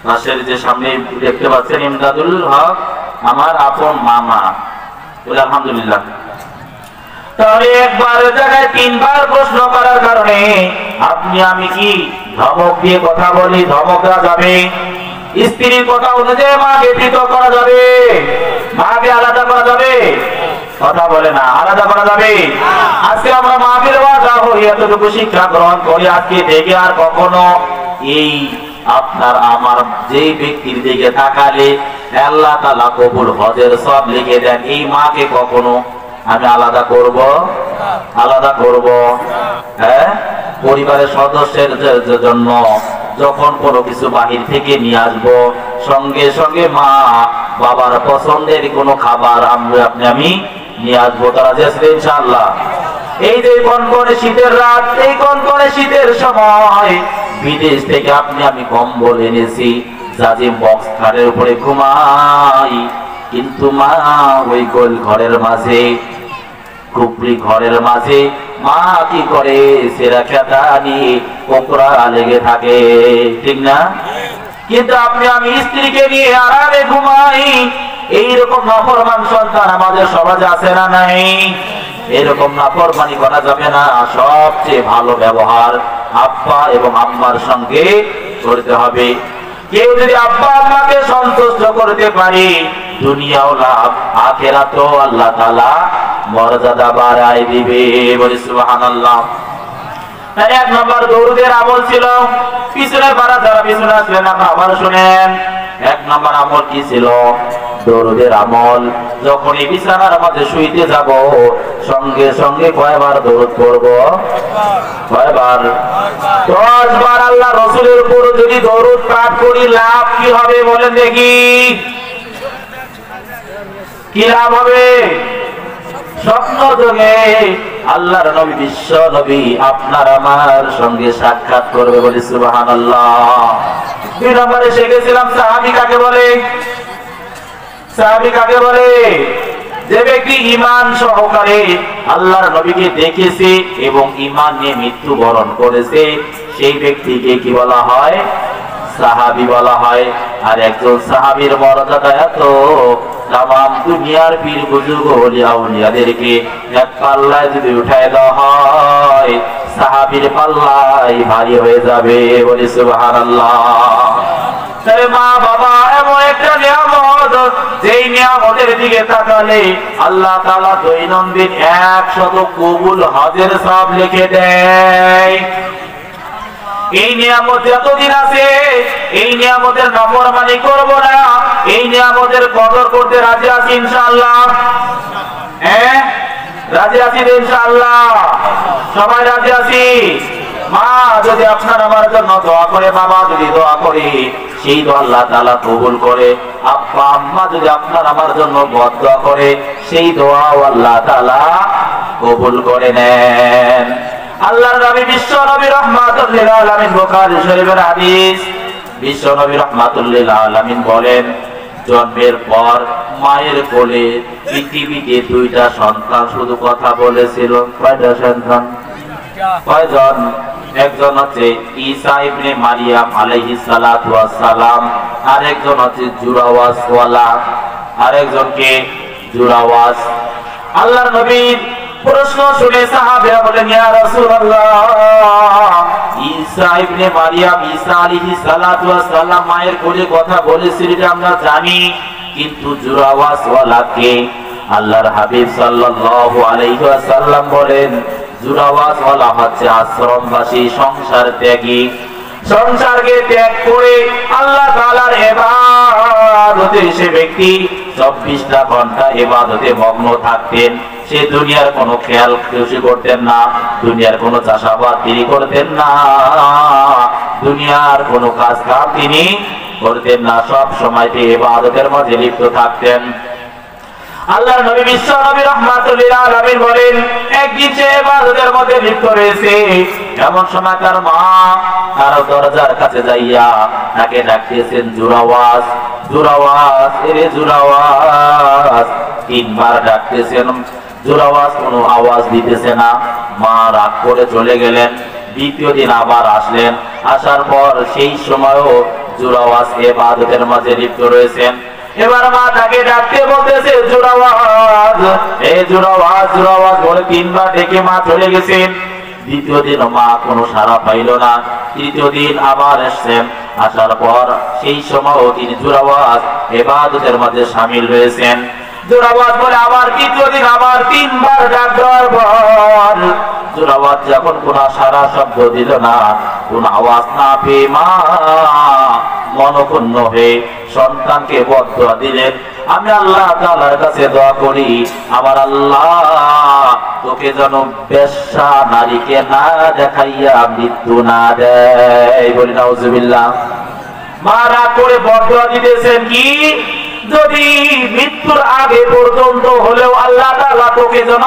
পাশের যে সামনে দেখতে পাচ্ছেন ইমদাদুল হক আমার আপন মামা। আলহামদুলিল্লাহ। তাহলে একবার জায়গায় 3 বার প্রশ্ন করার কারণে আপনি আমি কি ধমক দিয়ে কথা বলি? ধমক দেওয়া যাবে? স্ত্রীর কথা অনুযায়ী মাকে পৃথক করা যাবে? মাকে আলাদা করা যাবে? কথা বলে না, আলাদা করা যাবে? আজকে আমরা মাহফিল ওয়াজ হই, এতটুকু শিক্ষা গ্রহণ করি। আজকে থেকে আর কখনো এই আপনার আমার যেই ব্যক্তির দিকে তাকালে আল্লাহ তাআলা কবুল হজের সব লিখে দেন, এই মাকে কখনো আমি আলাদা করব আলাদা করব। হ্যাঁ, পরিবারের সদস্যের জন্য যখন কোনো কিছু বাহির থেকে নিয়ে আসবো, সঙ্গে সঙ্গে মা বাবার পছন্দের কোনো খাবার আমি নিয়ে আসবো। তারা যে ইনশাআল্লাহ। এই যে কনকনে শীতের রাত, এই কনকনে শীতের সময় বিদেশ থেকে আমি কম্বল এনেছি, জাজিম বক্স খাটের উপরে ঘুমাই, কিন্তু মা ওই গোল ঘরের মাঝে, কুপড়ি ঘরের মাঝে মা কি করে সেরা খেতা নিয়ে কোকড়া লেগে থাকে, ঠিক না? কিন্তু আমি স্ত্রীকে নিয়ে আরামে ঘুমাই। এইরকম নাফরমান সন্তান আমাদের সমাজে আছে না নাই? এরকম নাফরমানি করা যাবে না। সবচেয়ে ভালো ব্যবহার আব্বা এবং আম্মার সঙ্গে করতে হবে। কেউ যদি আব্বা আম্মাকে সন্তুষ্ট করতে পারে, দুনিয়াও লাভ, আখিরাতেও আল্লাহ তাআলা মর্যাদা বাড়ায় দিবে। বলি সুবহানাল্লাহ। এক নম্বর দরুদের আমল ছিল, পিছনে পারা যারা পিছনে আসলেন আপনারা আবার শুনেন। এক নম্বর আমল কি ছিল? দরুদের আমল। যখনই বিছানার মধ্যে শুইতে যাব, সঙ্গে সঙ্গে কয়বার দরুদ পড়ব? কয়বার? 10 বার। আল্লাহ রাসূলের উপর যদি দরুদ পাঠ করি লাভ কি হবে বলেন দেখি? কি লাভ হবে? স্বপ্ন যোগে আল্লাহর নবী, বিশ্ব নবী আপনার আমার সঙ্গে সাক্ষাৎ করবে। বলি সুবহানাল্লাহ। 2 নম্বরে শিখেছিলাম সাহাবী কাকে বলে? সাহাবী কাকে বলে? যে ব্যক্তি ঈমান সহকারে আল্লাহর নবীকে দেখেছে এবং ঈমান নিয়ে মৃত্যুবরণ করেছে, সেই ব্যক্তিকে কি বলা হয়? সাহাবী বলা হয়। আর একজন সাহাবীর মর্যাদা এত, তাম দুনিয়ার পীর বুজুর্গ ওলিয়া উলিয়াদেরকে এক পাল্লায় যদি উঠায় দেওয়া হয়, সাহাবীর পাল্লাই ভারী হয়ে যাবে। বলি সুবহানাল্লাহ। মা বাবা এমন একটা নিয়ামত, যেই নিয়ামতের দিকে তাকালে আল্লাহ তাআলা দৈনন্দিন 100 কবুল হজের সওয়াব লিখে দেয়। এই নিয়ামত যতদিন আছে, এই নিয়ামতের নাফরমানি করব না। এই নিয়ামতের কদর করতে রাজি আছি ইনশাআল্লাহ। হ্যাঁ, রাজি আছি ইনশাআল্লাহ। সবাই রাজি আছি? মা যদি আপনার আমার জন্য দোয়া করে, বাবা যদি দোয়া করে, সেই দোয়া আল্লাহ তাআলা কবুল করে। আব্বা আম্মা যদি আপনার আমার জন্য বদদোয়া করে, সেই দোয়াও আল্লাহ তাআলা কবুল করে নেন। আল্লাহর নবী বিশ্ব নবী রাহমাতুল লিল আলামিন, বুখারী শরীফের হাদিস, বিশ্ব নবী রাহমাতুল লিল আলামিন বলেন, জন্মের পর মায়ের কোলে পৃথিবীতে 2টা সন্তান শুধু কথা বলেছিল। কয়টা সন্তান? কয়জন? একজন হচ্ছে ঈসা ইবনে মারিয়াম আলাইহিস সালাতু ওয়াস সালাম, আরেকজন হচ্ছে জুরাওয়াস ওয়ালা, আরেকজনকে জুরাওয়াস। আল্লাহর নবীর প্রশ্ন শুনে সাহাবীরা বলেন, ইয়া রাসূলুল্লাহ, ঈসা ইবনে মারিয়াম, ঈসা আলাইহিস সালাতু ওয়াস সালাম মায়ের কোলে কথা বলেছিল এটা আমরা জানি, কিন্তু জুরাওয়াস ওয়ালা কে? আল্লাহর হাবিব সাল্লাল্লাহু আলাইহি ওয়াসাল্লাম বলেন, জুরাওয়াস ওয়ালা হচ্ছে আশ্রমবাসী, সংসার ত্যাগী। সংসারকে ত্যাগ করে আল্লাহ তাআলার ইবাদতে সে ব্যক্তি 24টা ঘন্টা ইবাদতে মগ্ন থাকতেন। সে দুনিয়ার কোনো খেয়াল খুশি করতেন না, দুনিয়ার কোনো চাষাবাদ তিনি করতেন না, দুনিয়ার কোনো কাজ কাম তিনি করতেন না। সব সময় তিনি ইবাদতের মধ্যে লিপ্ত থাকতেন। আল্লাহর নবী বিশ্ব নবী রাহমাতুল লিল আলামিন বলেন, একদিন সে ইবাদতের মধ্যে লিপ্ত রয়েছে, এমন সময় তার মা তার দরজার কাছে যাইয়া তাকে ডাকতেছেন, জুরাওয়াস, জুরাওয়াস, এরে জুরাওয়াস। 3 বার ডাকতেছেন, জুরাওয়াস কোনো আওয়াজ দিতেছে না। মা রাগ করে চলে গেলেন। 2য় দিন আবার আসলেন। আসার পর সেই সময়ও জুরাওয়াস ইবাদতের মাঝে লিপ্ত রয়েছেন। এবার মা তাকে ডাকতে বলতেছে, জুরাওয়াজ, এ জুরাওয়াজ, জুরাওয়াজ বলে 3 বার ডেকে মা চলে গেছেন। 2য় দিন মা কোনো সাড়া পাইল না। 3য় দিন আবার এসেছেন। আসার পর সেই সময়ও তিনি জুরাওয়াজ ইবাদতের মধ্যে শামিল হয়েছেন। জুরাওয়াজ বলে আবার 3য় দিন আবার 3 বার ডাক দেওয়ার পর জুরাওয়াজ যখন কোনো সাড়া শব্দ দিল না, কোন আওয়াজ না পেয়ে মা মনক্ষুণ্ণ হয়ে সন্তানকে বদদোয়া দিলেন, আমি আল্লাহ তাআলার কাছে দোয়া করি, আমার আল্লাহ তোকে যেন বেশ্যা নারীকে না দেখাইয়া মৃত্যু না দেয়। বলি নাউজুবিল্লাহ। মা রাগ করে বদদোয়া দিতেছেন কি, যদি মৃত্যুর আগে পর্যন্ত হলেও আল্লাহ তাআলা তোকে যেন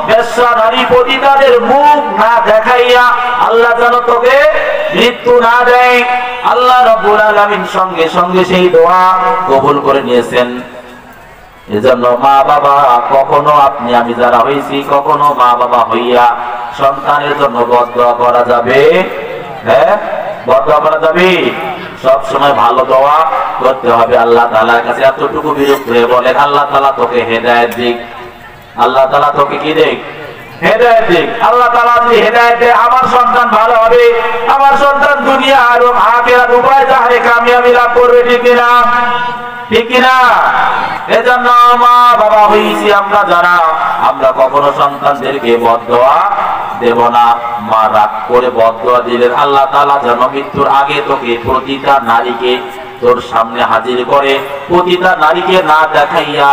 বেশ্যা নারী পতিতাদের মুখ না দেখাইয়া আল্লাহ যেন তোকে মৃত্যু না দেয়। আল্লাহ রাব্বুল আলামিন সঙ্গে সঙ্গে সেই দোয়া কবুল করে নিয়েছেন। এজন্য মা বাবা কখনো আপনি আমি যারা হয়েছি, কখনো মা বাবা হইয়া সন্তানের জন্য বদদোয়া করা যাবে? হ্যাঁ, বদদোয়া করা যাবে? সব সময় ভালো দোয়া করতে হবে আল্লাহ তাআলার কাছে। এতটুকু বিরক্ত হয়ে বলেন, আল্লাহ তাআলা তোকে হেদায়েত দিক, আল্লাহ তাআলা তোকে কি দিক? হেদায়েত দিক। আল্লাহ তাআলা যদি হেদায়েত দেয় আমার সন্তান ভালো হবে, আমার সন্তান দুনিয়া আর আখিরাত উভয় জাহানে কামিয়াবি লাভ করবে, ঠিক কিনা? ঠিক কিনা? এজন্য মা বাবা হইছি আমরা যারা, আমরা কখনো সন্তানদেরকে বদদোয়া দেব না। মা রাগ করে বদদোয়া দিলেন, আল্লাহ তাআলা যেন মৃত্যুর আগে তোকে প্রতিটা নারীকে তোর সামনে হাজির করে প্রতিটা নারীকে না দেখাইয়া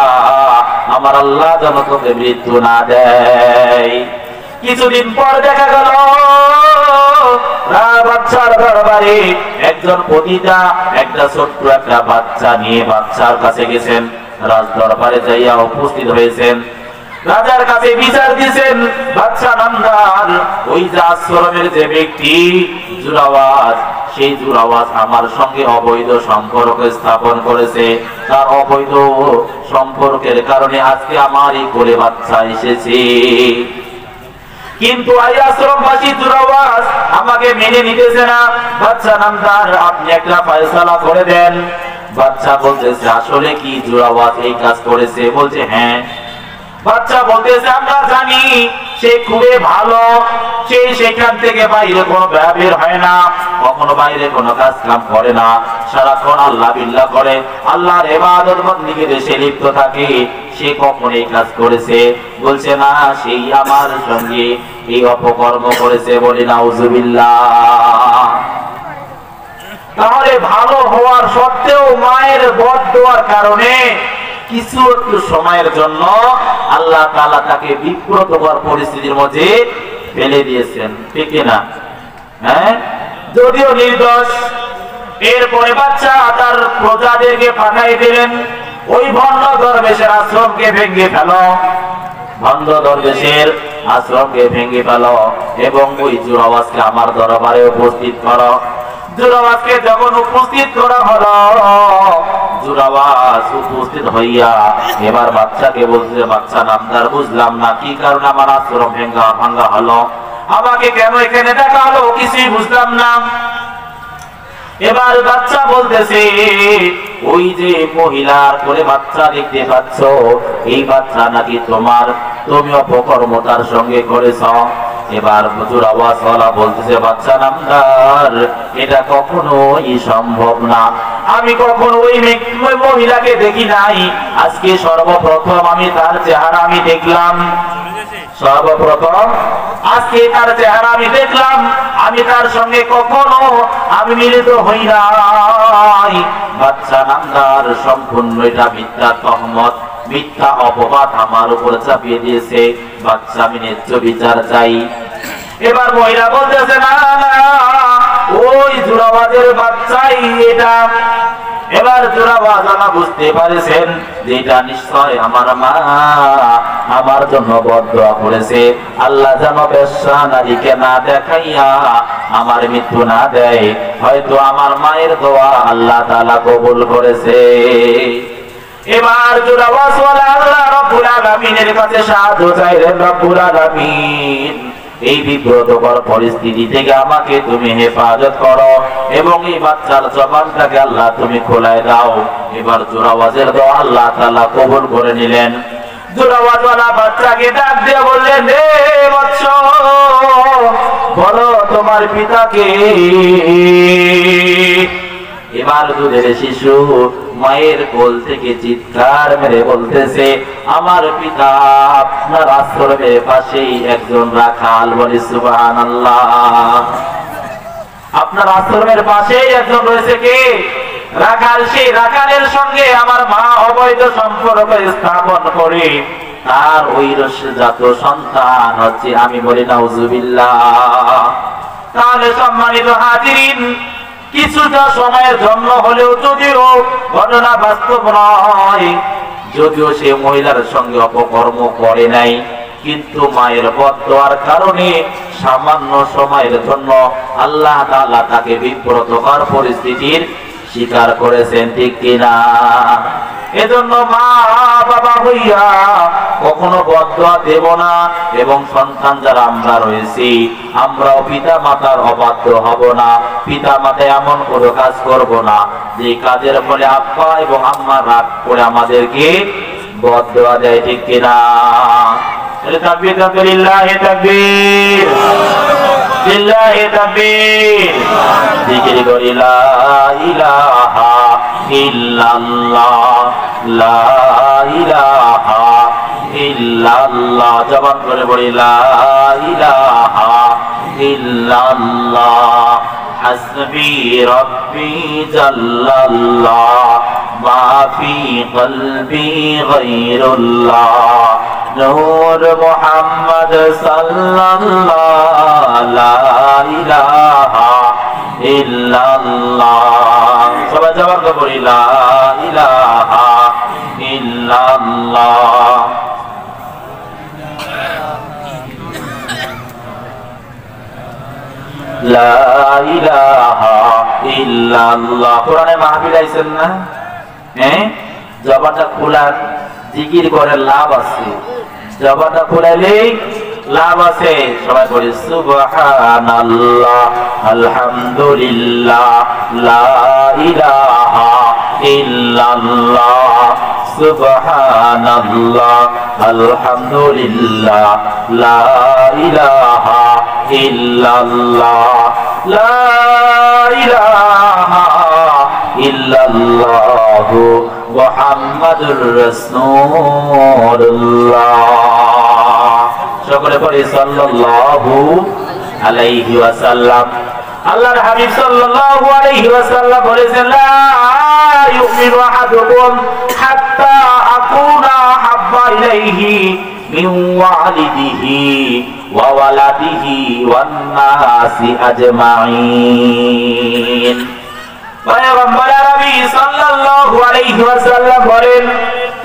আমার আল্লাহ যেন তোকে মৃত্যু না দেয়। কিছুদিন পর দেখা গেল বাচ্চার দরবারে একজন পতিতা একটা ছোট্ট একটা বাচ্চা নিয়ে বাচ্চার কাছে গেছেন। রাজ দরবারে যাইয়া উপস্থিত হয়েছেন, রাজার কাছে বিচার দিয়েছেন। বাচ্চা নামদার ওই যে আশ্রমের যে ব্যক্তি জুরাওয়াজ, সেই জুরাওয়াজ আমার সঙ্গে অবৈধ সম্পর্ক স্থাপন করেছে। তার অবৈধ সম্পর্কের কারণে আজকে আমার এই কোলে বাচ্চা এসেছে। কিন্তু এই আশ্রমবাসী জুরাওয়াজ আমাকে মেনে নিতেছে না। বাচ্চা নামদার আপনি একটা ফয়সালা করে দেন। বাচ্চা বলতেছে আসলে কি জুরাওয়াজ এই কাজ করেছে? বলছে হ্যাঁ। বাচ্চা বলতেছে আমরা জানি সে খুবই ভালো, সে সেখান থেকে বাইরে কোনো বের হয় না, কখনো বাইরে কোনো কাজ কাম করে না, সারাক্ষণ আল্লাহ বিল্লাহ করে, আল্লাহর ইবাদত বন্দেগীতে সে লিপ্ত থাকে। সে কখন এই কাজ করেছে? বলছে না, সেই আমার সঙ্গে এই অপকর্ম করেছে। বলি নাউজুবিল্লাহ। তাহলে ভালো হওয়ার সত্ত্বেও মায়ের বদদোয়ার কারণে কিছু একটু সময়ের জন্য আল্লাহ তাআলা তাকে বিব্রতকর পরিস্থিতির মধ্যে ফেলে দিয়েছেন, ঠিক না? হ্যাঁ, যদিও নির্দোষ। এরপরে বাচ্চা তার প্রজাদেরকে পাঠাই দিলেন, ওই ভণ্ড দরবেশের আশ্রমকে ভেঙে ফেলো, ভণ্ড দরবেশের আশ্রমকে ভেঙে ফেলো এবং ওই জুরাওয়াজকে আমার দরবারে উপস্থিত করো। জুরাওয়াজকে যখন উপস্থিত করা হলো, জুরাওয়াজ উপস্থিত হইয়া এবার বাচ্চাকে বলছে, বাচ্চা নামদার বুঝলাম না কি কারণে আমার আশ্রম ভাঙ্গা হলো, আমাকে কেন এখানে দেখা হলো, কিছুই বুঝলাম না। এবার বাচ্চা বলতেছে ওই যে মহিলার কোলে বাচ্চা দেখতে পাচ্ছ, এই বাচ্চা নাকি তোমার, তুমি অপকর্মতার সঙ্গে করেছ। এবার জুরাওয়াজওয়ালা বলতেছে বাচ্চা নামদার এটা কখনোই সম্ভব না, আমি কখনো ওই মহিলাকে দেখি নাই, আজকে সর্বপ্রথম আমি তার চেহারা আমি দেখলাম, সর্বপ্রথম আজকে তার চেহারা আমি দেখলাম, আমি তার সঙ্গে কখনো আমি মিলিত হই নাই। বাচ্চা নামদার সম্পূর্ণ এটা মিথ্যা তহমত, মিথ্যা অপবাদ আমার উপর চাপিয়ে দিয়েছে। বাচ্চা আমি ন্যায্য বিচার চাই। এবার মহিলা বলতেছে না না, ওই জুরাওয়াজের বাচ্চাই এটা। এবার জুরাওয়াজওয়ালা বুঝতে পারেছেন যে এটা নিশ্চয় আমার মা আমার জন্য বদদোয়া করেছে, আল্লাহ যেন বেশ্যা নারীকে না দেখাইয়া আমার মৃত্যু না দেয়। হয়তো আমার মায়ের দোয়া আল্লাহ তাআলা কবুল করেছে। এবার জুরাওয়াজওয়ালা আল্লাহ রাব্বুল আলামিনের কাছে সাহায্য চাইলেন। রব্বুল আলামিন এই বিব্রতকর পরিস্থিতি থেকে আমাকে তুমি হেফাজত করো এবং এই বাচ্চার জবানটাকে আল্লাহ তুমি খোলায় দাও। এবার জুরাওয়াজের দোয়া আল্লাহ তাআলা কবুল করে নিলেন। জুরাওয়াজওয়ালা বাচ্চাকে ডাক দিয়ে বললেন, হে বৎস, বলো তোমার পিতাকে। এবার দুধের শিশু মায়ের কোল থেকে চিৎকার মেরে বলতেছে, আমার পিতা আপনার আশ্রমের পাশেই একজন রাখাল। বলি সুবহানাল্লাহ। আপনার আশ্রমের পাশেই একজন রয়েছে কে? রাখাল। সেই রাখালের সঙ্গে আমার মা অবৈধ সম্পর্ক স্থাপন করে তার ঐরস্যজাত সন্তান হচ্ছে। আমি বলি নাউজুবিল্লাহ। তাহলে সম্মানিত হাজিরিন, কিছুটা সময়ের জন্য হলেও, যদিও ঘটনা বাস্তব নয়, যদিও সে মহিলার সঙ্গে অপকর্ম করে নাই, কিন্তু মায়ের বদদোয়ার কারণে সামান্য সময়ের জন্য আল্লাহ তাআলা তাকে বিব্রতকর পরিস্থিতির স্বীকার করেছেন, ঠিক কিনা? এজন্য মা বাবা হইয়া কখনো বদদোয়া দেব না, এবং সন্তান যারা আমরা রয়েছি, আমরাও পিতা মাতার অবাধ্য হব না। পিতা মাতা এমন কোনো কাজ করব না যে কাজের ফলে আব্বা এবং আম্মা রাগ করে আমাদেরকে বদদোয়া দেয়, ঠিক কিনা? তাকবীর, তাকবীর, লিল্লাহি তাকবীর, লিল্লাহি তাকবীর। জিকির করি লা ইলাহা ইল্লাল্লাহ, লা ইলাহা ইল্লাল্লাহ। জবান করে বলি লা ইলাহা ইল্লাল্লাহ, হাসবি রব্বি জাল্লাল্লাহ, মা ফি কলবি গায়রুল্লাহ, নূর মুহাম্মদ সাল্লাল্লাহ, লা ইলাহা ইল্লাল্লাহ। সবাই জবান করে বলি লা ইলাহা ইল্লাল্লাহ। লা ইলাহা ইল্লাল্লাহ। কোরআনে মাহফিল আইছেন না? হ্যাঁ, জবানটা খোলার জিকির করে লাভ আছে, জবানটা খোলালেই লাভ আছে। সবাই বলি সুবহানাল্লাহ, আলহামদুলিল্লাহ, লা ইলাহা ইল্লাল্লাহ, সুবহানাল্লাহ, আলহামদুলিল্লাহ, লা ইলাহা ইল্লাল্লাহ, লা ইলাহা ইল্লাল্লাহ, মুহাম্মাদুর রাসূলুল্লাহ। সকলে পড়ি সাল্লাল্লাহু আলাইহি ওয়াসাল্লাম। আল্লাহর হাবিব সাল্লাল্লাহু আলাইহি ওয়াসাল্লাম বলেছেন, লা ইউমিনু আহাদুকুম হাত্তা আকুনা হাব্বা ইলাইহি মিন ওয়ালিদিহি ওয়া ওয়ালাদিহি ওয়ান নাসি আজমাইন। পয়গম্বর আরবি সাল্লাল্লাহু আলাইহি ওয়াসাল্লাম বলেন,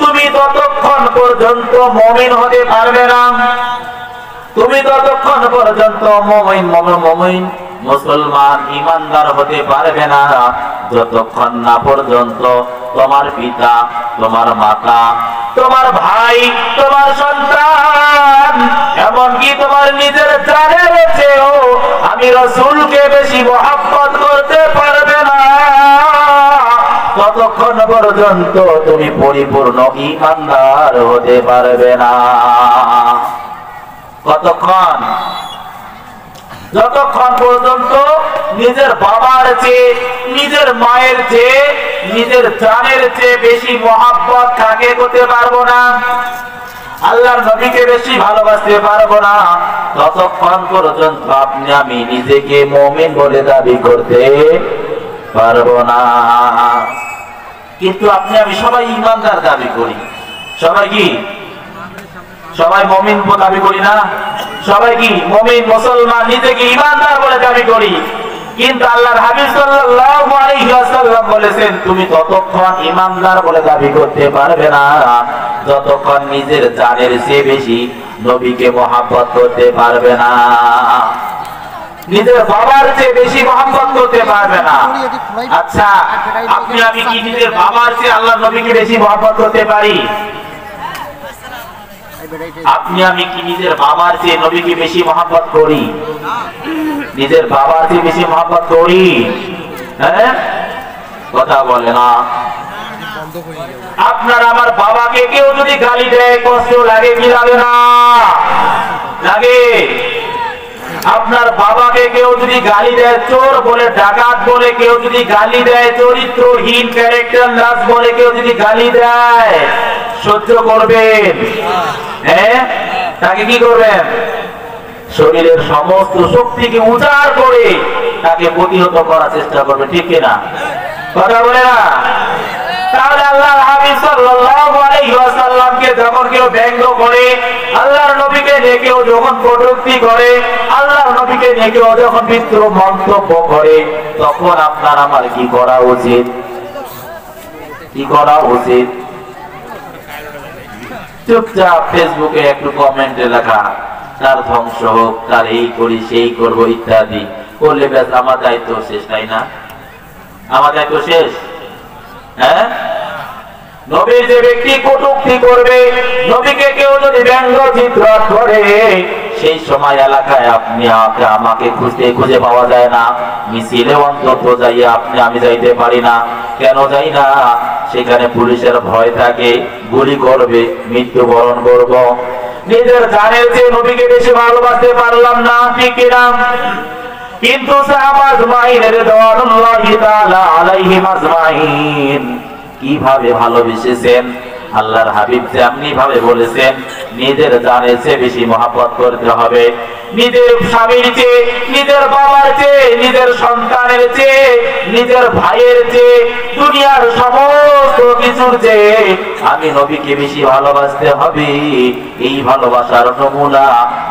তুমি ততক্ষণ পর্যন্ত মুমিন হতে পারবে না, তুমি ততক্ষণ পর্যন্ত মুমিন মুসলমান ইমানদার হতে পারবে না, যতক্ষণ না পর্যন্ত তোমার পিতা, তোমার মাতা, তোমার ভাই, তোমার সন্তান, এমনকি তোমার নিজের জানের চেয়েও আমি রাসূলকে বেশি মহব্বত করতে পারবে না, ততক্ষণ পর্যন্ত তুমি পরিপূর্ণ ইমানদার হতে পারবে না। কতক্ষণ? যতক্ষণ পর্যন্ত নিজের বাবার চেয়ে, নিজের মায়ের চেয়ে, নিজের জানের চেয়ে বেশি মহব্বত কাকে করতে পারবো না, আল্লাহর নবীকে বেশি ভালোবাসতে পারবো না, ততক্ষণ পর্যন্ত আপনি আমি নিজেকে মুমিন বলে দাবি করতে পারবো না। কিন্তু আপনি আমি সবাই ইমানদার দাবি করি। সবাই কি? সবাই মুমিন দাবি করি না? সবাই কি মুমিন, মুসলমান, নিজেকে ইমানদার বলে দাবি করি। কিন্তু আল্লাহর হাবিব সাল্লাল্লাহু আলাইহি ওয়াসাল্লাম বলেছেন, তুমি ততক্ষণ ইমানদার বলে দাবি করতে পারবে না যতক্ষণ নিজের জানের চেয়ে বেশি নবীকে মহব্বত করতে পারবে না, নিজের বাবার চেয়ে বেশি মহব্বত করতে পারবে না। আচ্ছা, আপনি আমি কি নিজের বাবার চেয়ে আল্লাহর নবীকে বেশি মহব্বত করতে পারি? আপনি আমি কি নিজের বাবার চেয়ে নবীকে বেশি মহব্বত করি? নিজের বাবার চেয়ে বেশি মহব্বত করি? হ্যাঁ, কথা বলে না। আপনার আমার বাবাকে কেউ যদি গালি দেয় কষ্ট লাগে কি লাগে না? লাগে। আপনার বাবাকে কেউ যদি গালি দেয়, চোর বলে, ডাকাত বলে কেউ যদি গালি দেয়, চরিত্রহীন, ক্যারেক্টারলেস বলে কেউ যদি গালি দেয়, সহ্য করবেন? হ্যাঁ, তাকে কি করবেন? শরীরের সমস্ত শক্তিকে উজাড় করে তাকে প্রতিহত করার চেষ্টা করবে, ঠিক কিনা? কথা বলে না? তাহলে আল্লাহর হাবিব সাল্লাল্লাহু আলাইহি ওয়াসাল্লামকে যখন কেউ ব্যঙ্গ করে, আল্লাহর নবীকে নিয়ে কেউ যখন কটূক্তি করে, আল্লাহর নবীকে নিয়ে কেউ যখন মিথ্যা মন্তব্য করে, তখন আপনার আমার কি করা উচিত? কি করা উচিত? চুপচাপ ফেসবুকে একটু কমেন্টে লেখা, তার ধ্বংস হোক, তার এই করি সেই করবো ইত্যাদি করলে ব্যাস আমার দায়িত্ব শেষ, তাই না? আমার দায়িত্ব শেষ? হ্যাঁ, নবীর যে ব্যক্তি কটূক্তি করবে, নবীকে কেউ যদি ব্যঙ্গ চিত্র করে, সেই সময় এলাকায় আপনি আমাকে খুঁজে পাওয়া যায় না, মিছিলে অন্তত যাই আমি যাইতে পারি না। কেন যাই না? সেখানে পুলিশের ভয় থাকে, গুলি করবে, মৃত্যুবরণ করব। নিজের জানের চেয়ে নবীকে বেশি ভালোবাসতে পারলাম না, ঠিক কিনা? কিন্তু সাহাবা আজমাইন রাদিয়াল্লাহু তাআলা আলাইহিম আজমাইন কিভাবে ভালোবেসেছেন? আল্লাহর হাবিব যেমনি ভাবে বলেছেন, নিজের জানের চেয়ে বেশি মহব্বত করতে হবে, নিজের স্বামীর চেয়ে, নিজের বাবার চেয়ে, নিজের সন্তানের চেয়ে, নিজের ভাইয়ের চেয়ে, দুনিয়ার সমস্ত কিছুর চেয়ে আমি নবীকে বেশি ভালোবাসতে হবে। এই ভালোবাসার নমুনা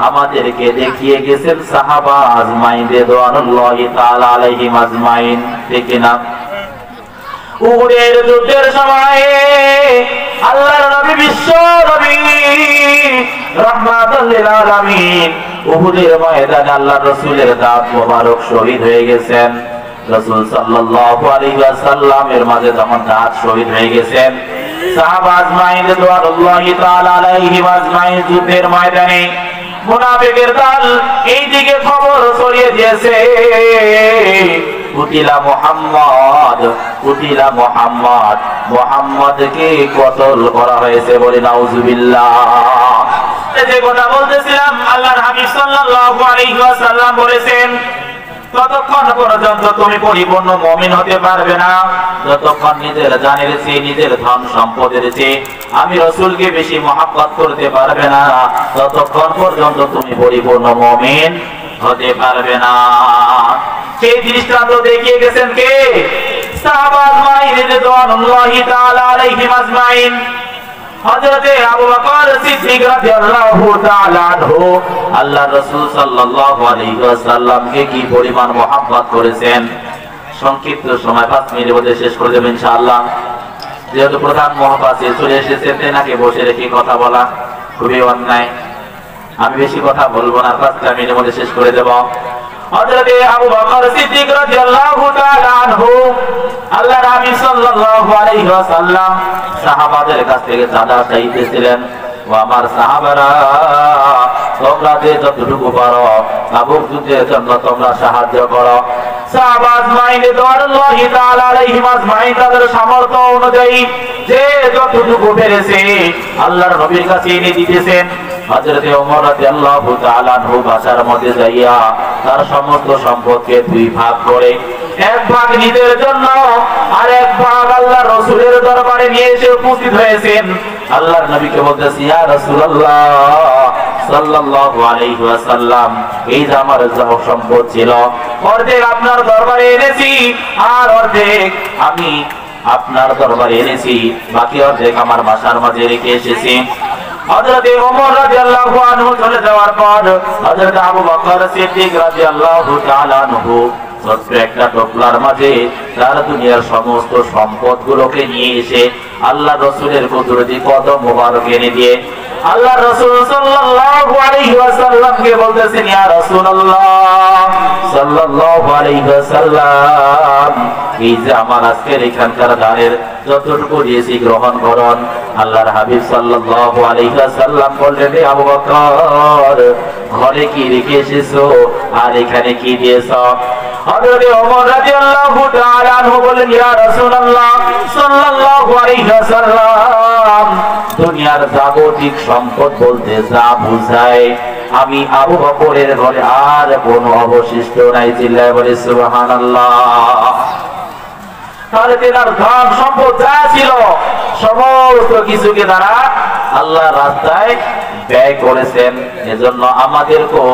আমাদেরকে দেখিয়ে গেছেন সাহাবা আজমাইন রাদিয়াল্লাহু তাআলা আলাইহিম আজমাইন, ঠিক না? উহুদের যুদ্ধের সময় আল্লাহর নবী বিশ্ব নবী রাহমাতুল লিল আলামিন উহুদের ময়দানে আল্লাহর রাসূলের দাঁত মোবারক শহীদ হয়ে গেছেন। রাসূল সাল্লাল্লাহু আলাইহি ওয়াসাল্লামের মাঝে যখন দাঁত শহীদ হয়ে গেছেন, সাহাবা আজমাইন রাদিয়াল্লাহু তাআলা আলাইহিম আজমাইন যুদ্ধের ময়দানে মুনাফিকের দল এইদিকে খবর ছড়িয়ে দিয়েছে, কুতিলা মুহাম্মদ, কুতিলা মুহাম্মদ, মুহাম্মদকে কতল করা হয়েছে, বলে নাউজুবিল্লাহ। যে কথা বলতেছিলাম, আল্লাহর হাবিব সাল্লাল্লাহু আলাইহি ওয়াসাল্লাম বলেছেন, ততক্ষণ পর্যন্ত তুমি পরিপূর্ণ মুমিন হতে পারবে না যতক্ষণ নিজের জানের চেয়ে, নিজের ধন সম্পদের চেয়ে আমি রাসূলকে বেশি মহব্বত করতে পারবে না, ততক্ষণ পর্যন্ত তুমি পরিপূর্ণ মুমিন হতে পারবে না। সেই দৃষ্টান্ত দেখিয়ে গেছেন কে? সাহাবা আজমাইন রাদিয়াল্লাহু তাআলা আলাইহিম আজমাইন। হযরতে আবু বকর সিদ্দিক রাদিয়াল্লাহু তাআলা আনহু আল্লাহর রাসূল সাল্লাল্লাহু আলাইহি ওয়াসাল্লামকে কি পরিমাণ মহব্বত করেছেন। সংক্ষিপ্ত সময় 5 মিনিটের মধ্যে শেষ করে দেব ইনশাআল্লাহ। যেহেতু প্রধান মহাপাশে চলে এসেছেন, তেনাকে বসে রেখে কথা বলা খুবই অন্যায়। আমি বেশি কথা বলবো না, 5 মিনিটের মধ্যে শেষ করে দেব। হযরতে আবু বকর সিদ্দিক রাদিয়াল্লাহু তাআলা আনহু আল্লাহর হাবিব সাল্লাল্লাহু আলাইহি ওয়াসাল্লাম সাহাবাদের কাছ থেকে চাঁদা চাইতেছিলেন, ও আমার সাহাবারা, তোমরা যে যতটুকু পারো তাবুক যুদ্ধের জন্য তোমরা সাহায্য করো। সাহাবা আজমাইন রাদিয়াল্লাহু তাআলা আলাইহিম আজমাইন তাদের সামর্থ্য অনুযায়ী যে যতটুকু পেরেছে আল্লাহর নবীর কাছে এনে দিতেছেন। হযরতে ওমর রাদিয়াল্লাহু তাআলা আনহু বাসার মধ্যে যাইয়া তার সমস্ত সম্পদকে 2 ভাগ করে, 1 ভাগ নিজের জন্য আর 1 ভাগ আল্লাহর রাসূলের দরবারে নিয়ে এসে উপস্থিত হয়েছেন। আল্লাহর নবীকে বলতেছে, ইয়া রাসূলুল্লাহ সাল্লাল্লাহু আলাইহি ওয়াসাল্লাম, এই যে আমার যা সম্পদ ছিল অর্ধেক আপনার দরবারে এনেছি, আর অর্ধেক আমি আপনার দরবারে এনেছি, বাকি অর্ধেক আমার বাসার মাঝে রেখে এসেছি। হযরতে ওমর রাদিয়াল্লাহু আনহু চলে যাওয়ার পর হযরত আবু বকর সিদ্দিক রাদিয়াল্লাহু তাআলা আনহু ছোট্ট একটা টোপলার মাঝে তার দুনিয়ার সমস্ত সম্পদগুলোকে নিয়ে এসে আল্লাহর রাসূলের কুদরতি কদম মোবারক এনে দিয়ে আল্লাহর রাসূল সাল্লাল্লাহু আলাইহি ওয়াসাল্লামকে বলতেছেন, ইয়া রাসূলুল্লাহ সাল্লাল্লাহু আলাইহি ওয়াসাল্লাম, এই যে আমার আজকের এখানকার দানের যতটুকু দিয়েছি গ্রহণ করুন। আল্লাহর হাবিব সাল্লাল্লাহু আলাইহি ওয়াসাল্লাম বললেন, হে আবু বকর, ঘরে কি রেখে এসেছো আর এখানে কি দিয়েছো? হযরতে ওমর রাদিয়াল্লাহু তাআলা আনহু বললেন, ইয়া রাসূলুল্লাহ সাল্লাল্লাহু আলাইহি ওয়াসাল্লাম, দুনিয়ার জাগতিক সম্পদ বলতে যা বোঝায় আমি আবু বকরের ঘরে আর কোনো অবশিষ্ট নাই। চিল্লায় বলে সুবহানাল্লাহ। তাহলে তেনার ধন সম্পদ যা ছিল সমস্ত কিছুকে তারা আল্লাহর রাস্তায় ব্যয় করেছেন। এজন্য আমাদেরকেও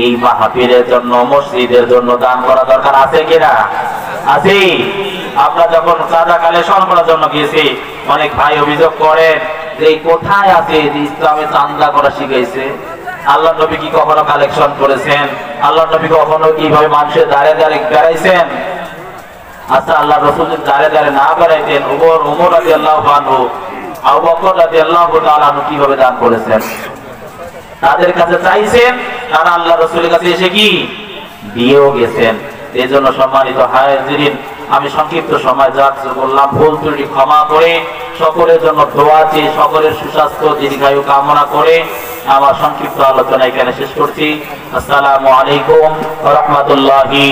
এই মাহফিলের জন্য, মসজিদের জন্য দান করা দরকার, আছে কিনা? আছে। আমরা যখন চাঁদা কালেকশন করার জন্য গিয়েছি, অনেক ভাই অভিযোগ করেন যে কোথায় আছে যে ইসলামে চান্দা করা শিখাইছে? আল্লাহ নবী কি কখনো কালেকশন করেছেন? আল্লাহ নবী কখনো কিভাবে মানুষের দাঁড়ে দাঁড়ে বেড়াইছেন? আচ্ছা, আল্লাহ রাসূল যদি দাঁড়ে দাঁড়ে না বেড়াইতেন, ওমর রাদিয়াল্লাহু আনহু, আবু বকর রাদিয়াল্লাহু তাআলা আনহু কিভাবে দান করেছেন? তাদের কাছে চাইছেন, তারা আল্লাহ রাসূলের কাছে এসে কি দিয়েও গেছেন। এই জন্য সম্মানিত হাজিরিন, আমি সংক্ষিপ্ত সময় যা বললাম ভুল ত্রুটি ক্ষমা করে সকলের জন্য দোয়া চেয়ে সকলের সুস্বাস্থ্য দীর্ঘায়ু কামনা করে আমার সংক্ষিপ্ত আলোচনা এখানে শেষ করছি। আসসালামু আলাইকুম ওয়া রাহমাতুল্লাহি।